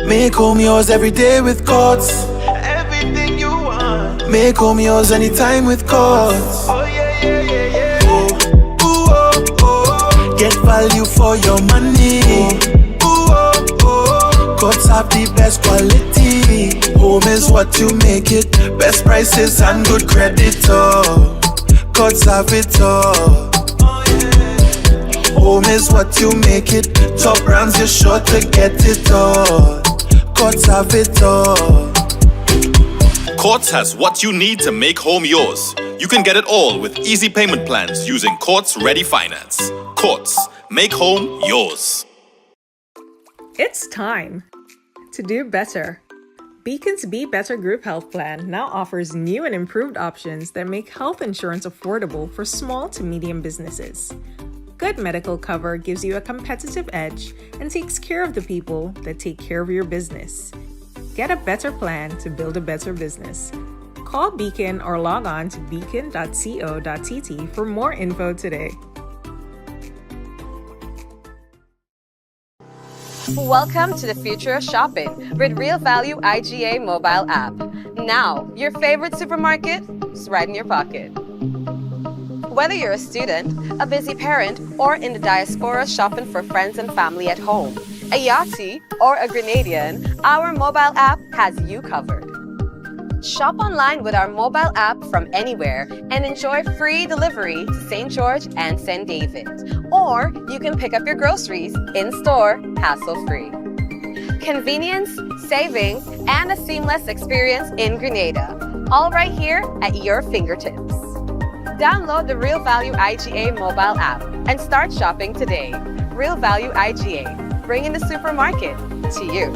Make home yours every day with Courts. Everything you want. Make home yours anytime with Courts. Oh yeah, yeah, yeah, yeah. Oh, ooh, oh, oh. Get value for your money. Ooh, oh, oh. Courts have the best quality. Home is what you make it. Best prices and good credit. Oh, Courts have it all. Home is what you make it. Top brands, you're sure to get it all. Courts have it all. Courts has what you need to make home yours. You can get it all with easy payment plans using Courts Ready Finance. Courts, make home yours. It's time to do better. Beacon's Be Better Group Health Plan now offers new and improved options that make health insurance affordable for small to medium businesses. Good medical cover gives you a competitive edge and takes care of the people that take care of your business. Get a better plan to build a better business. Call Beacon or log on to beacon.co.tt for more info today. Welcome to the future of shopping with Real Value IGA mobile app. Now, your favorite supermarket is right in your pocket. Whether you're a student, a busy parent, or in the diaspora shopping for friends and family at home, a Yachty, or a Grenadian, our mobile app has you covered. Shop online with our mobile app from anywhere and enjoy free delivery to St. George and St. David. Or you can pick up your groceries in-store, hassle-free. Convenience, savings, and a seamless experience in Grenada. All right here at your fingertips. Download the Real Value IGA mobile app and start shopping today. Real Value IGA, bringing the supermarket to you.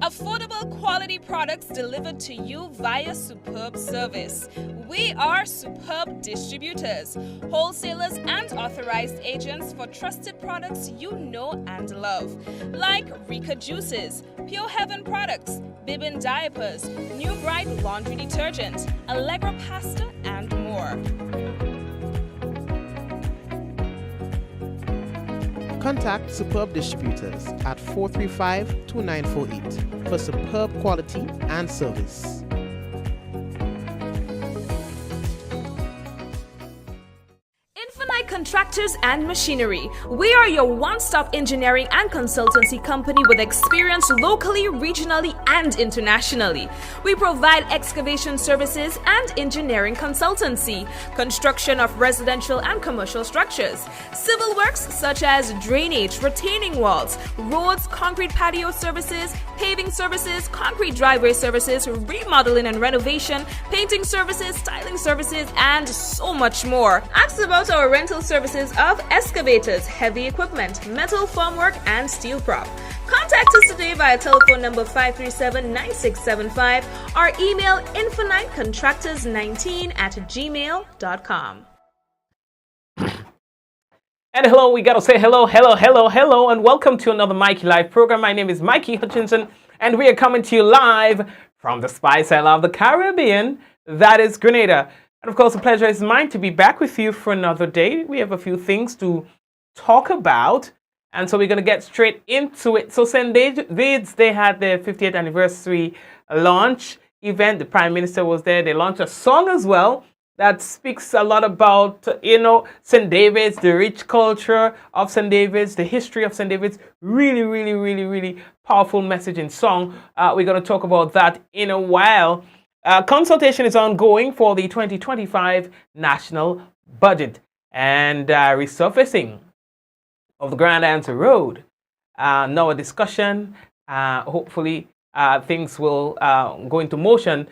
Affordable quality products delivered to you via superb service. We are Superb Distributors, wholesalers and authorized agents for trusted products you know and love, like Rika Juices, Pure Heaven products, Bibbin diapers, New Bright laundry detergent, Allegra pasta, and more. Contact Superb Distributors at 435-2948 for superb quality and service. Contractors and Machinery. We are your one-stop engineering and consultancy company with experience locally, regionally, and internationally. We provide excavation services and engineering consultancy, construction of residential and commercial structures, civil works such as drainage, retaining walls, roads, concrete patio services, paving services, concrete driveway services, remodeling and renovation, painting services, styling services, and so much more. Ask about our rental services of excavators, heavy equipment, metal formwork, and steel prop. Contact us today via telephone number 537-9675 or email infinitecontractors19@gmail.com. And hello, we gotta say hello, and welcome to another Mikey Live program. My name is Mikey Hutchinson, and we are coming to you live from the Spice Isle of the Caribbean, that is Grenada. And of course, the pleasure is mine to be back with you for another day. We have a few things to talk about, and so we're going to get straight into it. So St. David's, they had their 50th anniversary launch event. The Prime Minister was there. They launched a song as well that speaks a lot about, St. David's, the rich culture of St. David's, the history of St. David's. Really, really, really, really powerful message in song. We're going to talk about that in a while. Consultation is ongoing for the 2025 national budget, and resurfacing of the Grand Answer Road. Now a discussion. Hopefully things will go into motion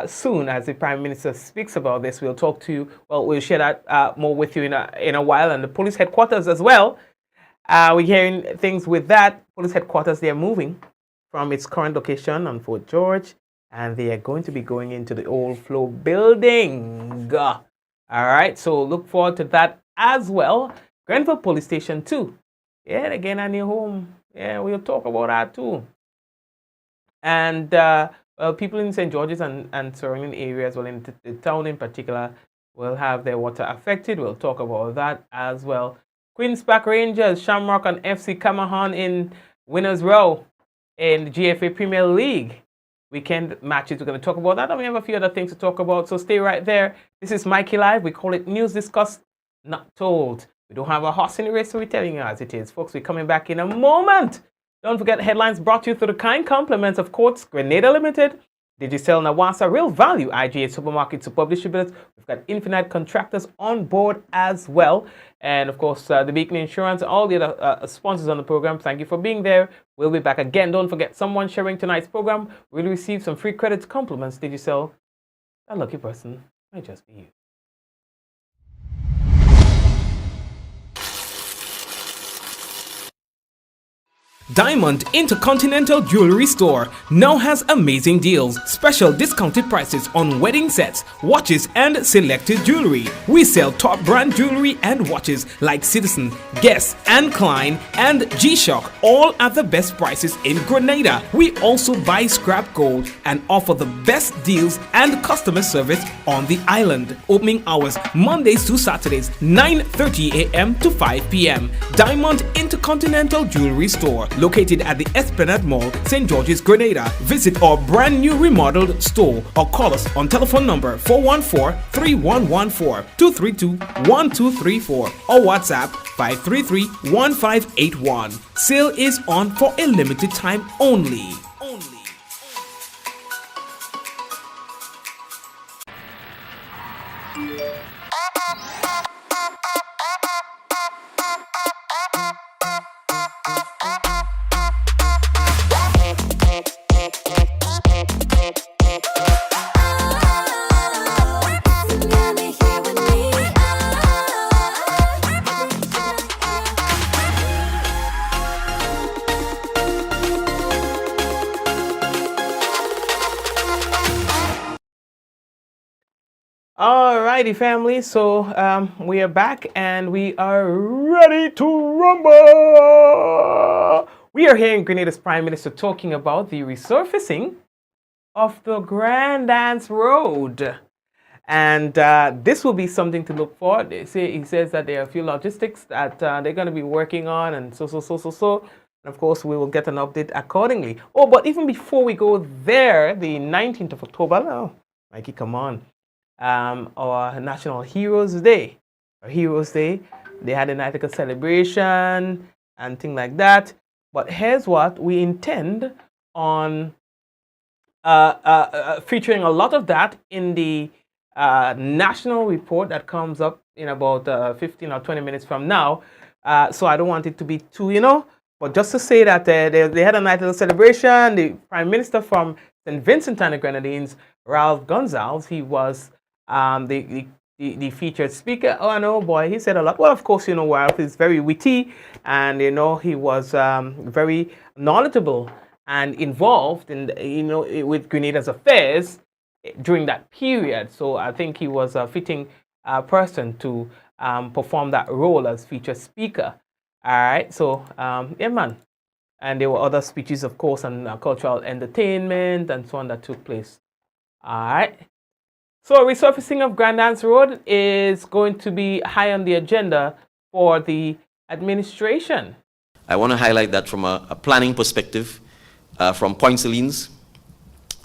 soon as the Prime Minister speaks about this. We'll talk to you. Well, we'll share that more with you in a while. And the police headquarters as well. We're hearing things with that. Police headquarters, they're moving from its current location on Fort George, and they are going to be going into the old flow building. All right, so look forward to that as well. Grenville Police Station too. Yeah, again, a new home. Yeah, we'll talk about that too. And people in St. George's and surrounding areas, well, in the town in particular, will have their water affected. We'll talk about that as well. Queens Park Rangers, Shamrock and FC Camahan in Winners Row in the GFA Premier League weekend matches. We're going to talk about that, and we have a few other things to talk about, so stay right there. This is Mikey Live. We call it News Discussed, Not Told. We don't have a horse in the race, so we're telling you as it is. Folks, we're coming back in a moment. Don't forget, headlines brought to you through the kind compliments of Courts, Grenada Limited, Digicel Nawasa, Real Value, IGA Supermarket, Superb Distributors. We've got Infinite Contractors on board as well. And of course, the Beacon Insurance, all the other sponsors on the program. Thank you for being there. We'll be back again. Don't forget, someone sharing tonight's program will receive some free credits, compliments. Digicel, a lucky person might just be you. Diamond Intercontinental Jewelry Store now has amazing deals, special discounted prices on wedding sets, watches and selected jewelry. We sell top brand jewelry and watches like Citizen, Guess and Klein and G-Shock, all at the best prices in Grenada. We also buy scrap gold and offer the best deals and customer service on the island. Opening hours Mondays to Saturdays, 9:30 a.m. to 5 p.m. Diamond Intercontinental Jewelry Store, located at the Esplanade Mall, St. George's, Grenada. Visit our brand new remodeled store or call us on telephone number 414-3114, 232-1234 or WhatsApp 533-1581. Sale is on for a limited time only. Alrighty, family. So we are back and we are ready to rumble. We are here in Grenada's Prime Minister talking about the resurfacing of the Grand Dance Road. And this will be something to look for. He says that there are a few logistics that they're going to be working on, and so. And of course, we will get an update accordingly. Oh, but even before we go there, the 19th of October, oh, Mikey, come on. Our National Heroes Day. They had a night celebration and things like that. But here's what we intend on featuring a lot of that in the national report that comes up in about 15 or 20 minutes from now. So I don't want it to be too, but just to say that they had a night celebration. The Prime Minister from St. Vincent and the Grenadines, Ralph Gonzalez, he was the featured speaker. Oh, I know, boy, he said a lot. Well, of course, Ralph is very witty, and he was very knowledgeable and involved in with Grenada's affairs during that period. So I think he was a fitting person to perform that role as featured speaker. All right, so yeah, man. And there were other speeches, of course, and cultural entertainment and so on that took place. All right. So resurfacing of Grand Dance Road is going to be high on the agenda for the administration. I want to highlight that from a planning perspective, from Point Salines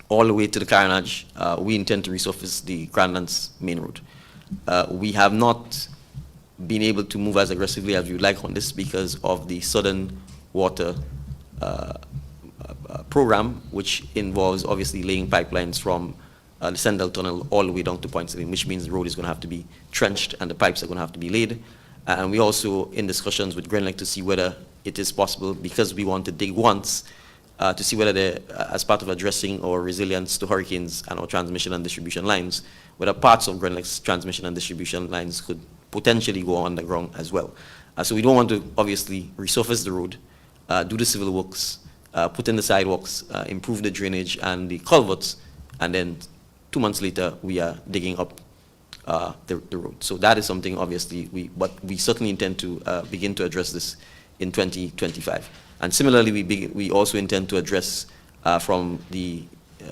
all the way to the Carnage, we intend to resurface the Grand Dance main road. We have not been able to move as aggressively as we would like on this because of the Southern Water program, which involves obviously laying pipelines from the Sendell Tunnel all the way down to Point Salines, which means the road is going to have to be trenched and the pipes are going to have to be laid. And we also in discussions with Grenlec to see whether it is possible, because we want to dig once, to see whether as part of addressing our resilience to hurricanes and our transmission and distribution lines, whether parts of Grenlec's transmission and distribution lines could potentially go underground as well. So we don't want to obviously resurface the road, do the civil works, put in the sidewalks, improve the drainage and the culverts, and then 2 months later, we are digging up the road. So that is something, obviously, but we certainly intend to begin to address this in 2025. And similarly, we also intend to address from the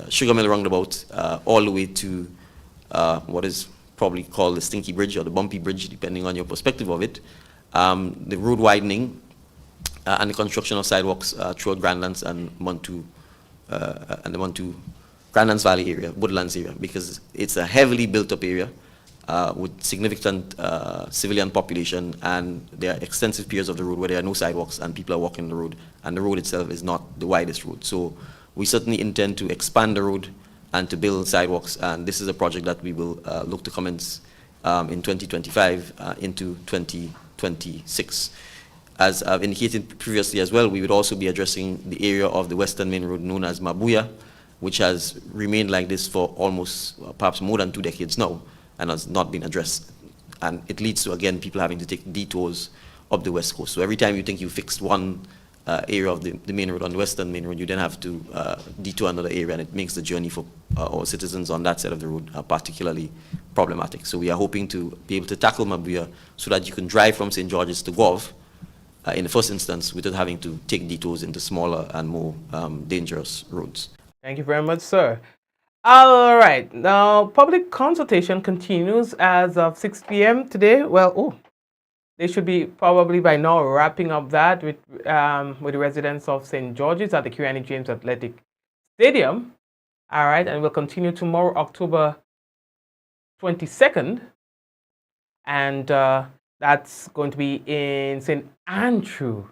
Sugar Mill roundabout all the way to what is probably called the Stinky Bridge or the Bumpy Bridge, depending on your perspective of it, the road widening and the construction of sidewalks throughout Grandlands and the Montu Grandlands Valley area, Woodlands area, because it's a heavily built up area with significant civilian population, and there are extensive periods of the road where there are no sidewalks and people are walking the road, and the road itself is not the widest road. So we certainly intend to expand the road and to build sidewalks, and this is a project that we will look to commence in 2025 into 2026. As I've indicated previously as well, we would also be addressing the area of the Western Main Road known as Mabuya, which has remained like this for almost perhaps more than 2 decades now and has not been addressed. And it leads to, again, people having to take detours up the West Coast. So every time you think you fixed one area of the main road on the Western Main Road, you then have to detour another area, and it makes the journey for our citizens on that side of the road particularly problematic. So we are hoping to be able to tackle Mabuya so that you can drive from St. George's to Gov in the first instance without having to take detours into smaller and more dangerous roads. Thank you very much, sir. All right, now public consultation continues as of 6 p.m. today. Well, they should be probably by now wrapping up that with the residents of St. George's at the Kirani James Athletic Stadium. All right, and we'll continue tomorrow, October 22nd, and that's going to be in St. Andrew.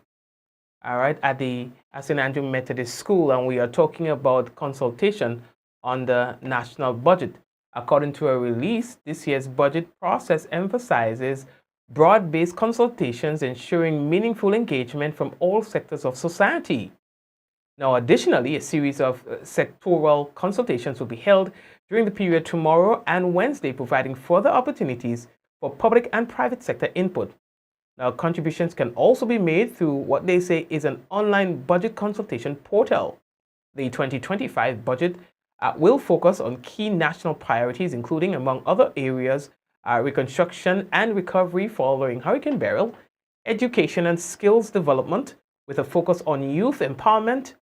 All right, at the St. Andrew Methodist School, and we are talking about consultation on the national budget. According to a release, this year's budget process emphasizes broad-based consultations, ensuring meaningful engagement from all sectors of society. Now, additionally, a series of sectoral consultations will be held during the period tomorrow and Wednesday, providing further opportunities for public and private sector input. Now, contributions can also be made through what they say is an online budget consultation portal. The 2025 budget will focus on key national priorities, including, among other areas, reconstruction and recovery following Hurricane Beryl, education and skills development with a focus on youth empowerment,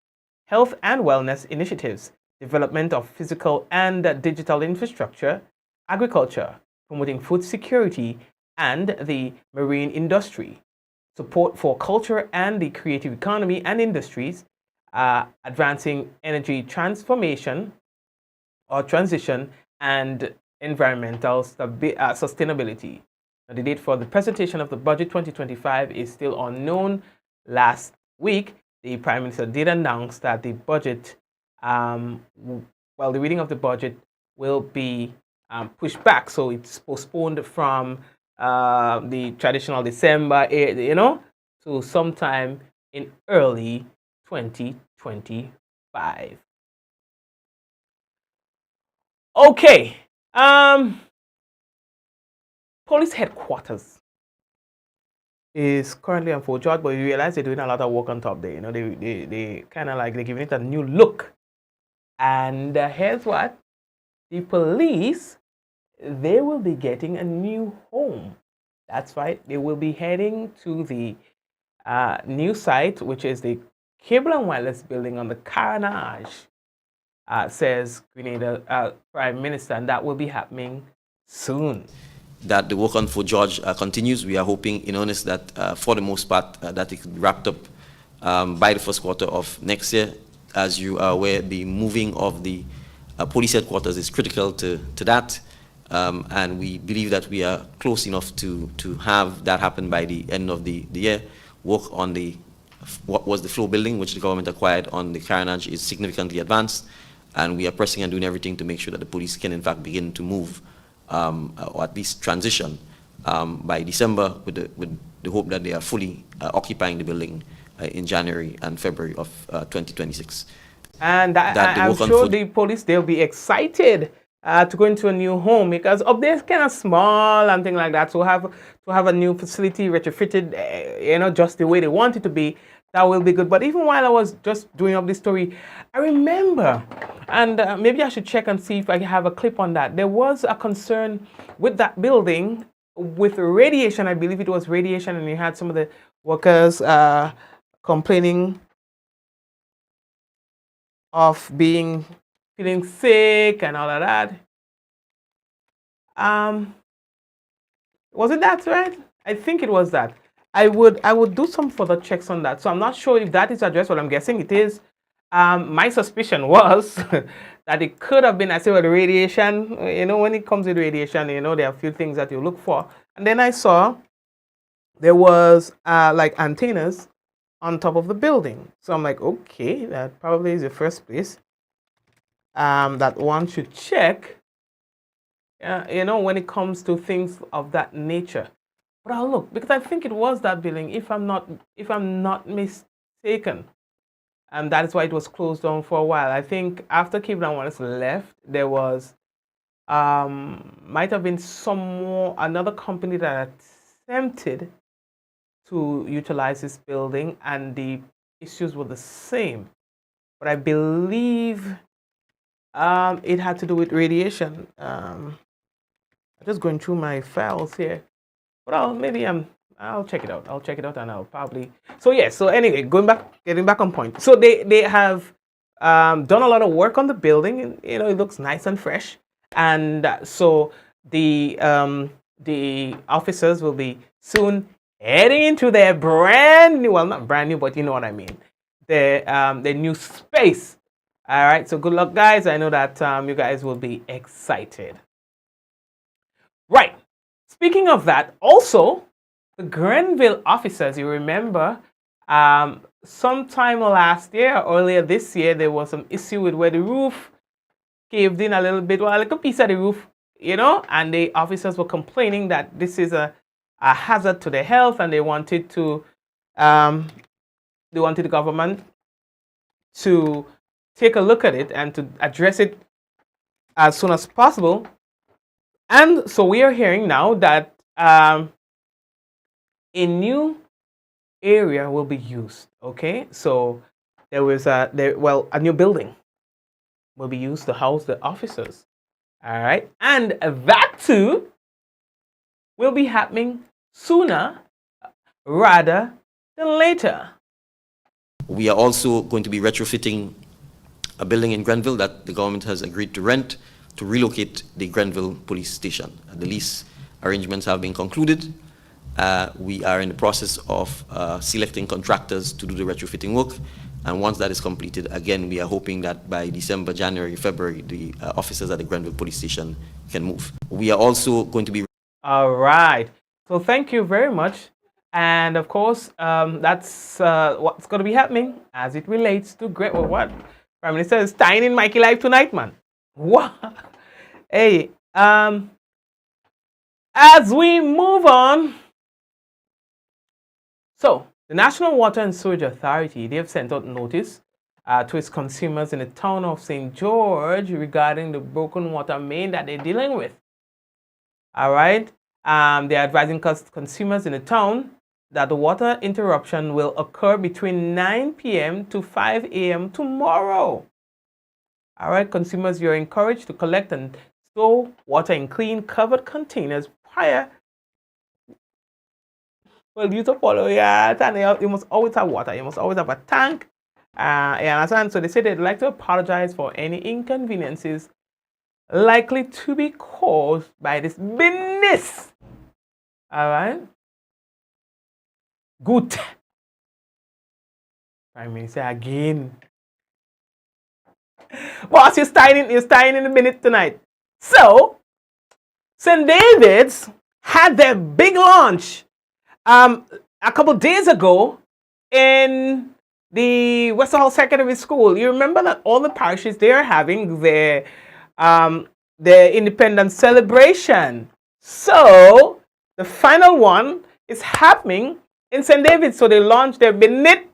health and wellness initiatives, development of physical and digital infrastructure, agriculture, promoting food security and the marine industry, support for culture and the creative economy and industries, advancing energy transformation or transition, and environmental sustainability. Now, the date for the presentation of the budget 2025 is still unknown. Last week, the Prime Minister did announce that the budget, the reading of the budget will be pushed back. So it's postponed from the traditional December, to sometime in early 2025. Okay. Police headquarters is currently on Fort George, but you realize they're doing a lot of work on top there. They kind of like they're giving it a new look. And here's what the police, they will be getting a new home. That's right. They will be heading to the new site, which is the Cable and Wireless building on the Carnage, says Grenada Prime Minister, and that will be happening soon. That the work on Fort George continues. We are hoping in earnest that for the most part that it could be wrapped up by the first quarter of next year. As you are aware, the moving of the police headquarters is critical to that, and we believe that we are close enough to have that happen by the end of the year. Work on what was the floor building, which the government acquired on the Carnage, is significantly advanced, and we are pressing and doing everything to make sure that the police can in fact begin to move, or at least transition by December, with the hope that they are fully occupying the building in January and February of 2026. And I'm sure the police, they'll be excited to go into a new home, because up there is kind of small and things like that. So to have a new facility retrofitted, just the way they want it to be, that will be good. But even while I was just doing up this story, I remember, and maybe I should check and see if I have a clip on that. There was a concern with that building with radiation. I believe it was radiation, and you had some of the workers complaining of feeling sick and all of that. Was it that, right? I think it was that. I would do some further checks on that. So I'm not sure if that is addressed, but I'm guessing it is. My suspicion was that it could have been, I say, with radiation. When it comes with radiation, there are a few things that you look for. And then I saw there was like antennas on top of the building. So I'm like, okay, that probably is the first place that one should check. When it comes to things of that nature. But I'll look, because I think it was that building, if I'm not mistaken. And that is why it was closed down for a while. I think after Cleveland Wallace left, there was might have been another company that attempted to utilize this building, and the issues were the same. But I believe it had to do with radiation. I'm just going through my files here. But I'll check it out. I'll check it out, and I'll probably. So yeah. So anyway, getting back on point. So they have done a lot of work on the building, and it looks nice and fresh. And so the officers will be soon heading into their brand new, well, not brand new, but you know what I mean, their new space. All right. So good luck, guys. I know that you guys will be excited. Right. Speaking of that, also. The Grenville officers, you remember, sometime last year or earlier this year, there was some issue with where the roof caved in a little bit, well, like a piece of the roof, and the officers were complaining that this is a hazard to their health, and they wanted the government to take a look at it and to address it as soon as possible. And so we are hearing now that a new area will be used. Okay, so there was a new building will be used to house the officers. All right, and that too will be happening sooner rather than later. We are also going to be retrofitting a building in Grenville that the government has agreed to rent to relocate the Grenville police station. The lease arrangements have been concluded. We are in the process of selecting contractors to do the retrofitting work. And once that is completed, again, we are hoping that by December, January, February, the officers at the Grenville police station can move. We are also going to be... All right. So thank you very much. And of course, that's what's going to be happening as it relates to what? Prime Minister is tying in Mikey Live tonight, man. What? Hey, as we move on... So, the National Water and Sewage Authority, they have sent out notice to its consumers in the town of St. George regarding the broken water main that they're dealing with. All right? They're advising consumers in the town that the water interruption will occur between 9 p.m. to 5 a.m. tomorrow. All right, consumers, you're encouraged to collect and store water in clean, covered containers prior. Well, you to follow, yeah, you must always have water. You must always have a tank. You understand? So they say they'd like to apologize for any inconveniences likely to be caused by this business. All right? Good. Prime Minister again. Boss, you're staying in a minute tonight. So, St. David's had their big launch a couple days ago in the Western Hall Secondary School. You remember that all the parishes, they are having their independence celebration. So the final one is happening in St. David's. So they launched their Benit,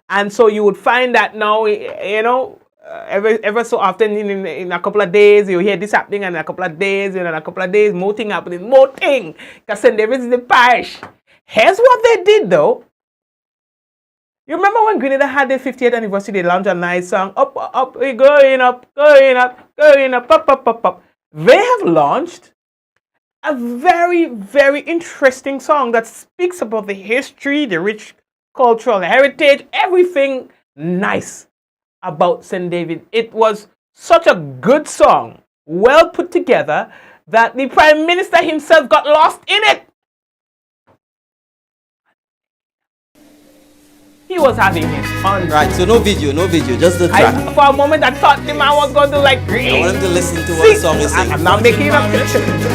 and so you would find that now, ever so often in a couple of days you hear this happening, and in a couple of days, and in a couple of days more thing happening, more thing. Because St. David's is the parish. Here's what they did though. You remember when Grenada had their 50th anniversary, they launched a nice song, up, up, we're going up, going up, going up, up, up, up, up. They have launched a very, very interesting song that speaks about the history, the rich cultural heritage, everything nice about St. David. It was such a good song, well put together, that the Prime Minister himself got lost in it. he was having his fun. Right, so no video, just the track. For a moment, I thought the man was going to like. I want him to listen to what the song is singing. I'm not making it up.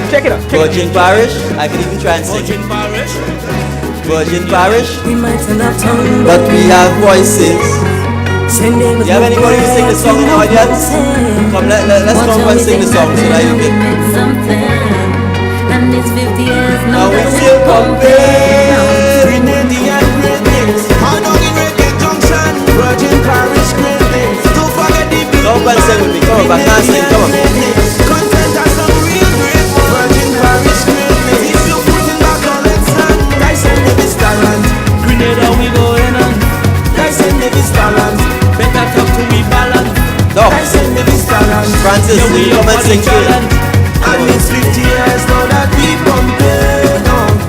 Check it out. Virgin Parish, I can even try and sing. Virgin Parish, we might not have tongue, but we have voices. Do you have anybody who sing the song in the audience? Come, let's come and sing the song so that you can. And it's 50 years now we still compare. Grenadian greatness. How long in Reggae Junction? Virgin Parish greatness. Don't forget the big come and sing with me. Come on, back and sing. Come on. Content has some real great ones. Virgin Parish greatness. If you put in back on let's hand. Guys and Davis talent. Grenada we going on. Guys and Davis talent. Better talk to me balance. No. Guys and Davis talent. Francis, will you come and sing too? And it's 50 years now that we compare.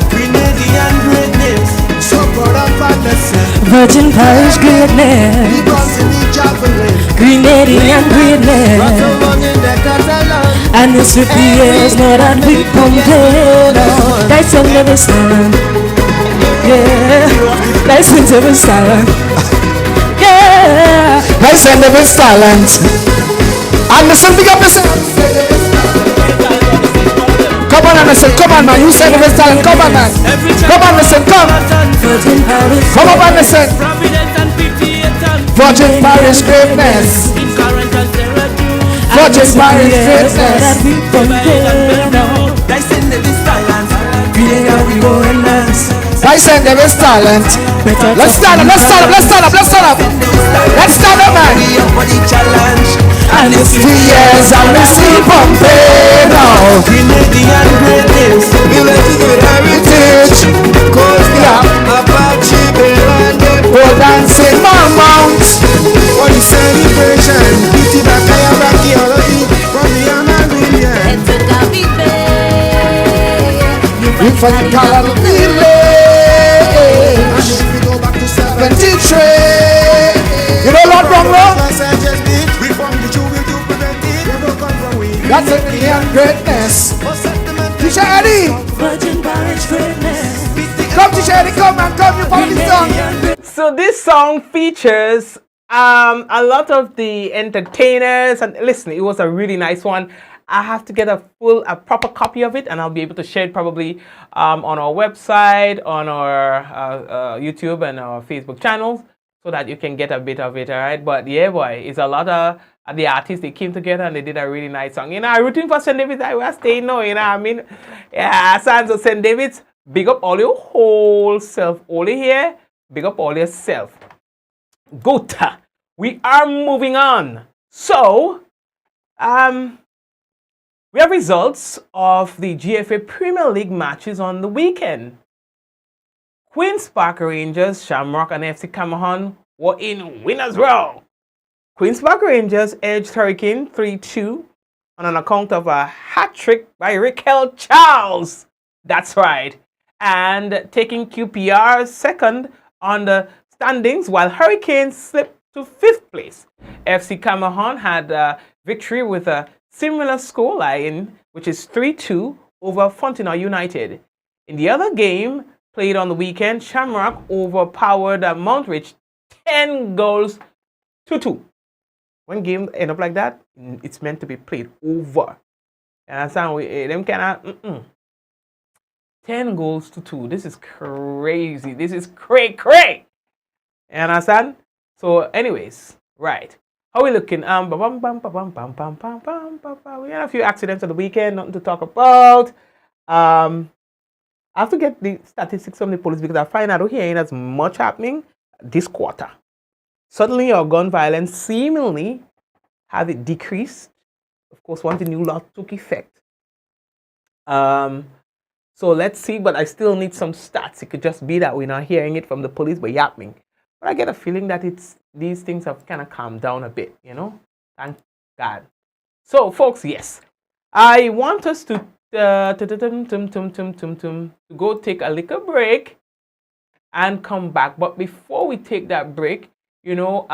Grenadian greatness. So proud of our lesson. Virgin Parish greatness. We bouncing the javelin. Grenadian greatness. And it's 50 years now that we compare. That's a never stand. Yeah. That's a never stand. Yeah. That's a never stand. And listen, big up yourself. Come on, listen, come on, man. You say never stand. Come on, man. Come on, listen, come. Virgin Parish. Come on, listen. Virgin Parish greatness. Virgin Parish greatness. Guys and there is talent. Let's stand up, let's stand up, let's stand up, let's stand up. Let's stand up, man. And it's 3 years and we still pumping now. Grenadian greatness, we like to do heritage. Cause we have Apache, Beland, go dancing Mount. For the celebration, beauty back, I am back here already. From the Amarillion. It's a David Bay. We for the color of the village. We go back to 73. You know Lord Brown? That's a Grenadian greatness. Teacher Eddie. Virgin Parish greatness. Come, Teacher Eddie, come and come. You follow this song. So this song features a lot of the entertainers, and listen, it was a really nice one. I have to get a proper copy of it, and I'll be able to share it probably on our website, on our YouTube and our Facebook channels, so that you can get a bit of it, all right? But yeah, boy, it's a lot of the artists, they came together and they did a really nice song. You know, I'm rooting for St. David's. I was staying now, you know what I mean? Yeah, Sons of St. David's, big up all your whole self. Only here, big up all yourself. Good. We are moving on. So, we have results of the GFA Premier League matches on the weekend. Queen's Park Rangers, Shamrock, and FC Cameron were in winners' row. Queen's Park Rangers edged Hurricane 3-2 on an account of a hat-trick by Raquel Charles. That's right. And taking QPR second on the standings, while Hurricane slipped to 5th place. FC Cameron had a victory with a similar scoreline, which is 3-2 over Fontana United. In the other game played on the weekend, Shamrock overpowered Mountridge 10 goals to 2. When games end up like that, it's meant to be played over. You understand? Them kind of 10 goals to 2. This is crazy. This is cray. You understand? So, anyways, right. How we looking? We had a few accidents on the weekend, nothing to talk about. I have to get the statistics from the police because I find I don't hear as much happening this quarter. Suddenly, our gun violence seemingly have it decreased. Of course, once the new law took effect. So let's see, but I still need some stats. It could just be that we're not hearing it from the police, but yapping. But I get a feeling that these things have kind of calmed down a bit, you know? Thank God. So, folks, yes. I want us to go take a little break and come back. But before we take that break, you know,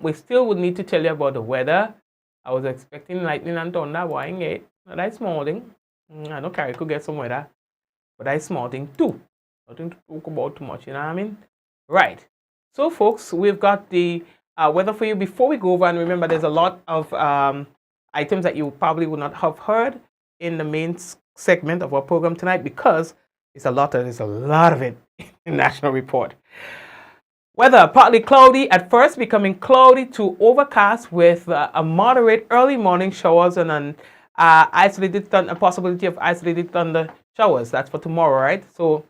we still would need to tell you about the weather. I was expecting lightning and thunder, but I ain't get. That's small thing. I know Carrie could get some weather, but that's small thing too. Nothing to talk about too much, you know what I mean? Right. So, folks, we've got the weather for you. Before we go over, and remember, there's a lot of items that you probably would not have heard in the main segment of our program tonight because there's a lot of it in the national report. Weather, partly cloudy at first, becoming cloudy to overcast with a moderate early morning showers and an a possibility of isolated thunder showers. That's for tomorrow, right? So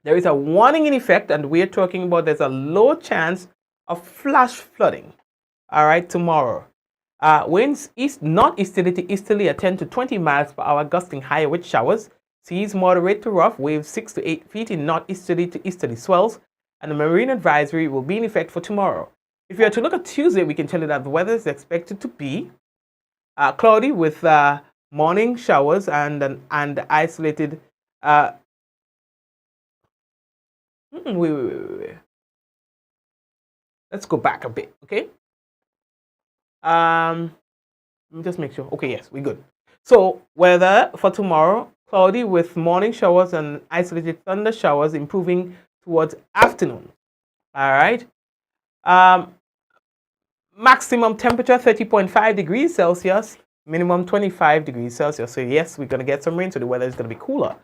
there is a warning in effect, and we're talking about there's a low chance of flash flooding, all right, tomorrow. Winds northeasterly to easterly at 10 to 20 miles per hour, gusting higher with showers. Seas moderate to rough, waves 6 to 8 feet in northeasterly to easterly swells, and the marine advisory will be in effect for tomorrow. If you are to look at Tuesday, we can tell you that the weather is expected to be cloudy with morning showers and isolated. Wait. Let's go back a bit, okay? Let me just make sure. Okay, yes, we're good. So weather for tomorrow, cloudy with morning showers and isolated thunder showers, improving towards afternoon. All right. Maximum temperature 30.5 degrees Celsius, minimum 25 degrees Celsius. So yes, we're going to get some rain, so the weather is going to be cooler.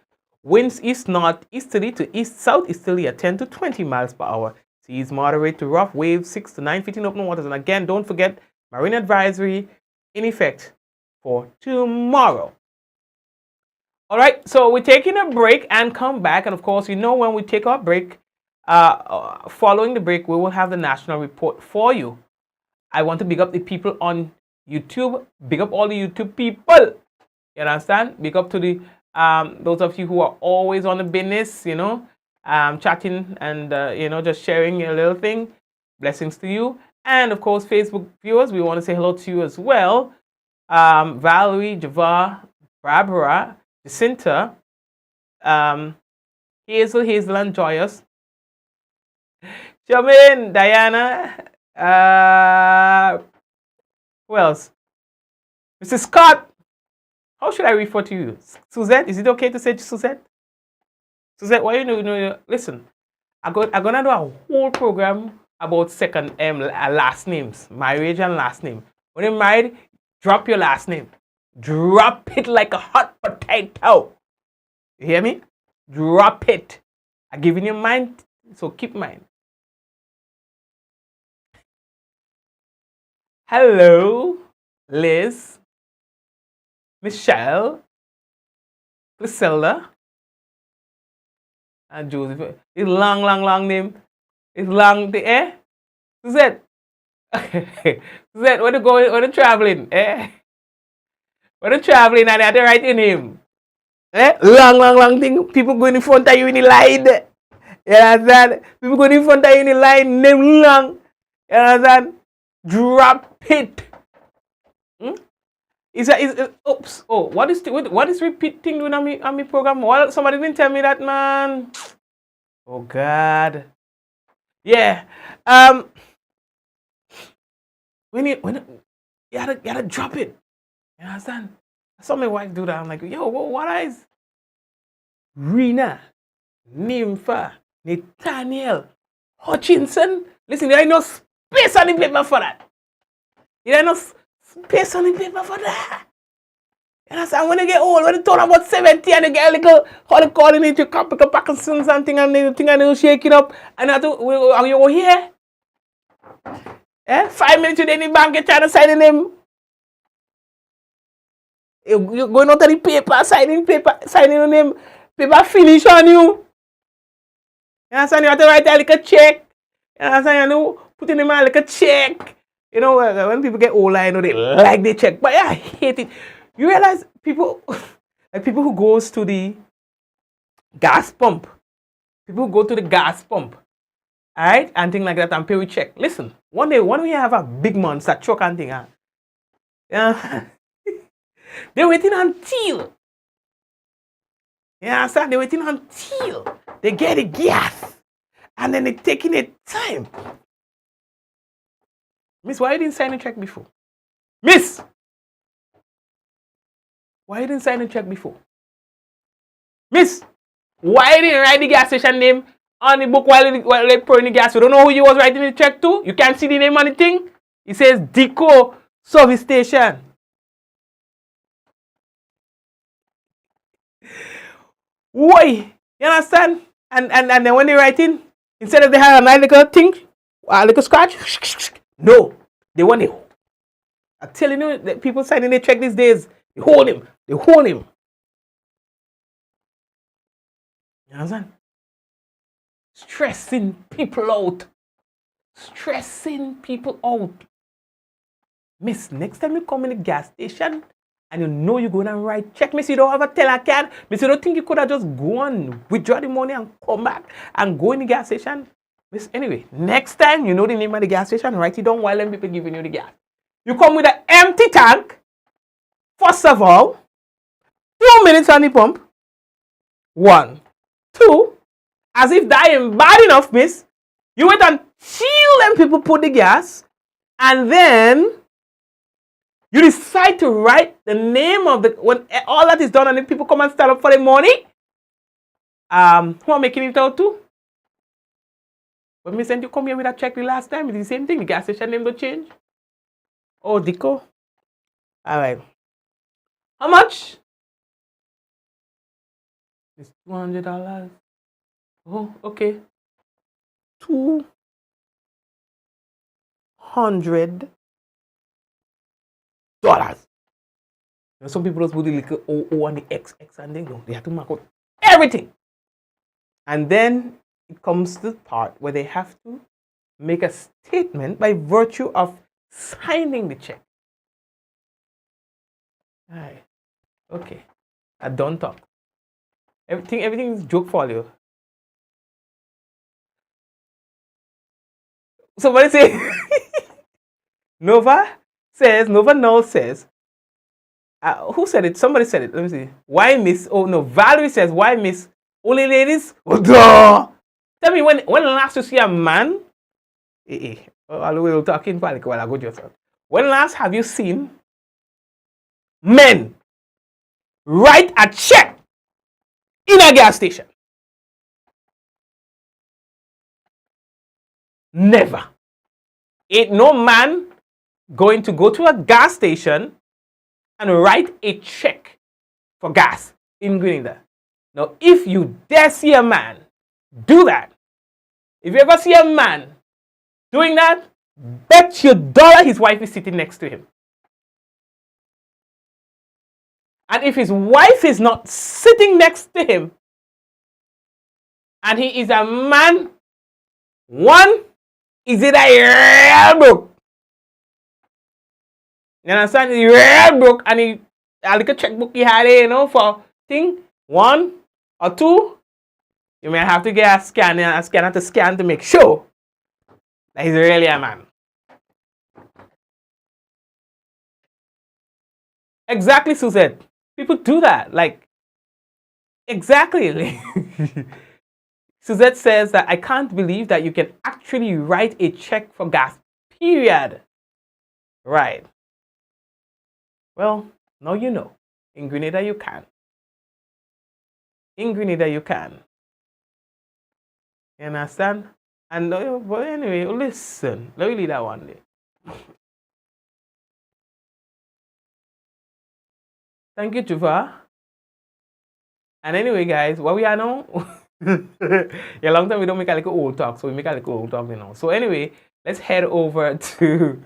Winds east northeasterly to east southeasterly at 10 to 20 miles per hour. Seas moderate to rough, waves 6 to 9 feet in open waters. And again, don't forget, marine advisory in effect for tomorrow. All right, so we're taking a break and come back. And of course, you know, when we take our break, following the break, we will have the national report for you. I want to big up the people on YouTube. Big up all the YouTube people. You understand? Big up to the those of you who are always on the business, you know, chatting and, you know, just sharing your little thing. Blessings to you. And of course, Facebook viewers, we want to say hello to you as well. Valerie, Java, Barbara, Jacinta, Hazel and Joyous, Jamin, Diana, who else? Mrs. Scott. How should I refer to you? Suzette? Is it okay to say Suzette? Suzette, why you know? Listen, I'm gonna do a whole program about last names, marriage and last name. When you're married, drop your last name. Drop it like a hot potato. You hear me? Drop it. I'm giving you mine, so keep mine. Hello, Liz, Michelle, Priscilla, and Joseph. It's long name. It's long, Suzette. Suzette, where you going? Where you traveling? Where you traveling and they have to write your name? Long thing. People going in front of you in the line. You understand? People going in front of you in the line, name long. You understand? Drop it. Oops. Oh, what is repeating doing on my program? Well, somebody didn't tell me that, man. Oh God. Yeah. When you gotta drop it. You understand? I saw my wife do that. I'm like, yo, what is Rena, Nympha, Nathaniel, Hutchinson? Listen, there ain't no space on the paper for that. There ain't no space on the paper for that. You understand? When you get old, when you turn about 70 and you get a little, how they call it, you can pick up Parkinson's and thing and they'll shake it up. And are you here? 5 minutes you in the bank, you're trying to sign the name. You're going out to the paper, signing the name. Paper finish on you. You understand? You have to write a little check. You understand? You know, put in the man like a check. You know, when people get older, I know they like the check. But yeah, I hate it. You realize people, like people who goes to the gas pump. People who go to the gas pump. Alright? And things like that and pay with check. Listen, one day we have a big monster truck and thing. Yeah. They're waiting until. You understand? They're waiting until they get the gas. And then they're taking their time. Miss, why you didn't sign a check before? Miss! Why you didn't sign a check before? Miss! Why you didn't write the gas station name on the book while they pouring the gas. You don't know who you was writing the check to? You can't see the name on the thing? It says Deco Service Station. Why? You understand? And then when they write in, instead of they have a nice little thing, a little scratch, no, they want it. I'm telling you, that people signing their check these days, they hold him. They hold him. You understand? Stressing people out. Stressing people out. Miss, next time you come in the gas station and you know you're going to write check, miss, you don't have a teller card. Miss, you don't think you could have just gone, withdraw the money and come back and go in the gas station? Miss, anyway, next time you know the name of the gas station, write it down while them people giving you the gas. You come with an empty tank. First of all, 2 minutes on the pump. 1, 2. As if that ain't bad enough, miss. You wait until them people put the gas. And then you decide to write the name of the, when all that is done and then people come and stand up for the money. Who am making it out to? When me sent you come here with a check the last time, it's the same thing. The gas station name don't change. Oh, Deco. All right. How much? It's $200. Oh, okay. $200. You know, some people just put the little O and the XX and they go. They have to mark out everything. And then it comes to the part where they have to make a statement by virtue of signing the check. All right. Okay. I don't talk. Everything is joke for you. Somebody say Nova Null says, who said it? Somebody said it. Let me see. Why miss? Oh no, Valerie says, why miss? Only ladies? Oh, duh. Tell me when last you see a man? I will talking while I go yourself. When last have you seen men write a check in a gas station? Never. Ain't no man going to go to a gas station and write a check for gas in Grenada. Now, if you dare see a man do that, if you ever see a man doing that, bet your dollar his wife is sitting next to him. And if his wife is not sitting next to him, and he is a man, one, is it a real broke? You understand? He's real broke, and he a little checkbook he had, you know, for thing 1 or 2. You may have to get a scanner to scan to make sure that he's really a man. Exactly, Suzette. People do that. Like, exactly. Suzette says that I can't believe that you can actually write a check for gas. Period. Right. Well, now you know. In Grenada, you can. In Grenada, you can. You understand? And but anyway, listen. Let me leave that one there. Thank you, Juva. And anyway, guys, what we are now? Yeah, long time we don't make a little old talk, so we make a little old talk, you know. So anyway, let's head over to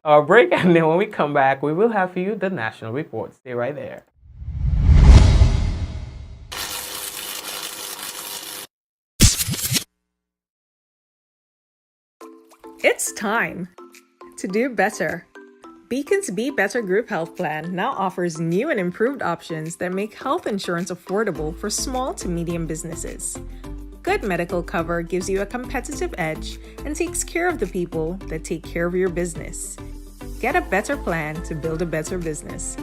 our break, and then when we come back, we will have for you the national report. Stay right there. It's time to do better. Beacon's Be Better Group Health Plan now offers new and improved options that make health insurance affordable for small to medium businesses. Good medical cover gives you a competitive edge and takes care of the people that take care of your business. Get a better plan to build a better business.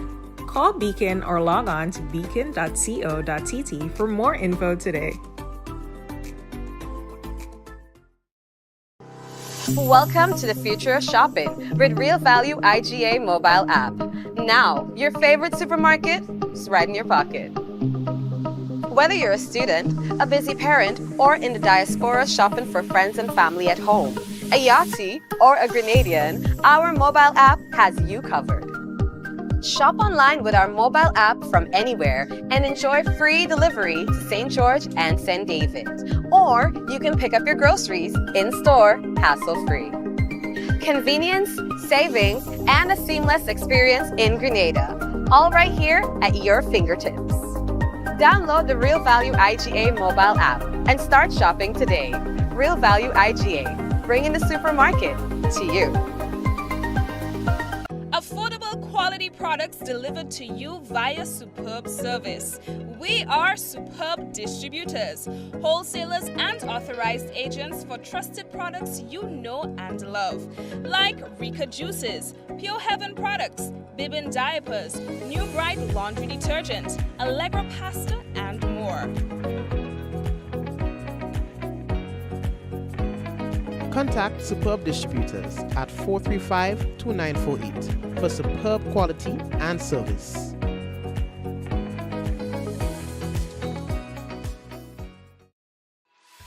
Call Beacon or log on to beacon.co.tt for more info today. Welcome to the future of shopping with Real Value IGA mobile app. Now, your favorite supermarket is right in your pocket. Whether you're a student, a busy parent, or in the diaspora shopping for friends and family at home, a Yachty, or a Grenadian, our mobile app has you covered. Shop online with our mobile app from anywhere and enjoy free delivery to St. George and St. David. Or you can pick up your groceries in-store, hassle-free. Convenience, savings, and a seamless experience in Grenada. All right here at your fingertips. Download the Real Value IGA mobile app and start shopping today. Real Value IGA, bringing the supermarket to you. Affordable quality products delivered to you via superb service. We are Superb Distributors, wholesalers and authorized agents for trusted products you know and love, like Rika Juices, Pure Heaven products, Bibbin diapers, New Bright laundry detergent, Allegra pasta, and more. Contact Superb Distributors at 435-2948 for superb quality and service.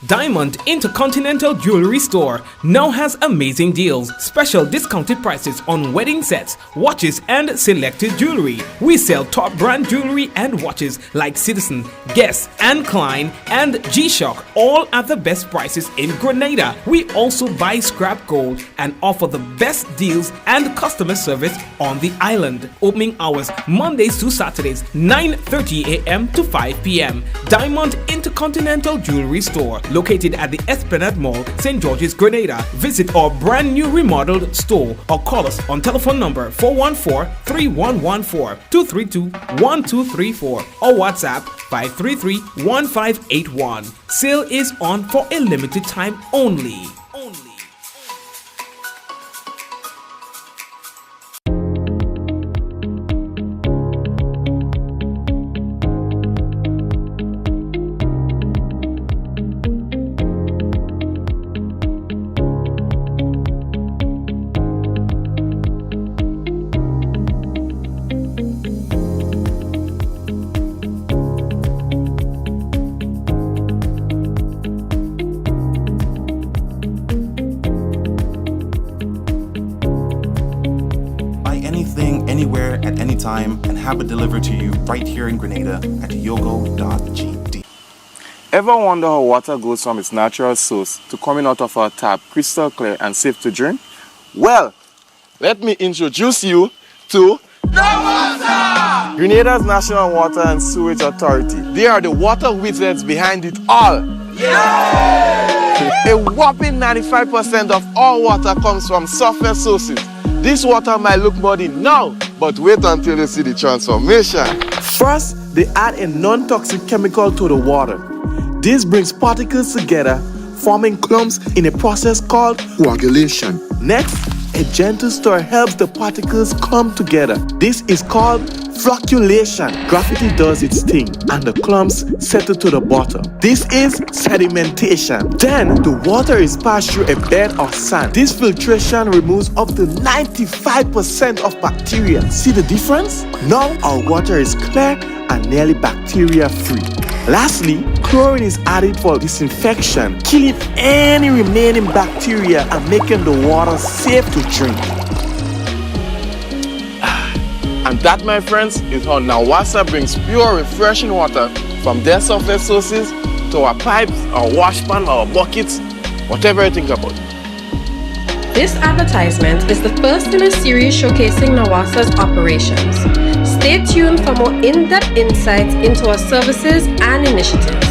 Diamond Intercontinental Jewelry Store now has amazing deals, special discounted prices on wedding sets, watches, and selected jewelry. We sell top brand jewelry and watches like Citizen, Guess, and Klein, and G-Shock, all at the best prices in Grenada. We also buy scrap gold and offer the best deals and customer service on the island. Opening hours Mondays to Saturdays, 9:30 a.m. to 5 p.m. Diamond Intercontinental Jewelry Store, located at the Esplanade Mall, St. George's, Grenada. Visit our brand new remodeled store or call us on telephone number 414-3114, 232-1234 or WhatsApp 533-1581. Sale is on for a limited time only. Anywhere at any time and have it delivered to you right here in Grenada at yogo.gd. Ever wonder how water goes from its natural source to coming out of our tap crystal clear and safe to drink? Well, let me introduce you to Grenada's National Water and Sewage Authority. They are the water wizards behind it all. A whopping 95% of all water comes from surface sources. This water might look muddy now, but wait until you see the transformation. First, they add a non-toxic chemical to the water. This brings particles together, forming clumps in a process called coagulation. Next, a gentle stir helps the particles come together. This is called flocculation. Gravity does its thing and the clumps settle to the bottom. This is sedimentation. Then the water is passed through a bed of sand. This filtration removes up to 95% of bacteria. See the difference? Now our water is clear and nearly bacteria free. Lastly, chlorine is added for disinfection, killing any remaining bacteria and making the water safe to drink. And that, my friends, is how Nawasa brings pure, refreshing water from their surface sources to our pipes, our wash pan, our buckets, whatever you think about. This advertisement is the first in a series showcasing Nawasa's operations. Stay tuned for more in-depth insights into our services and initiatives.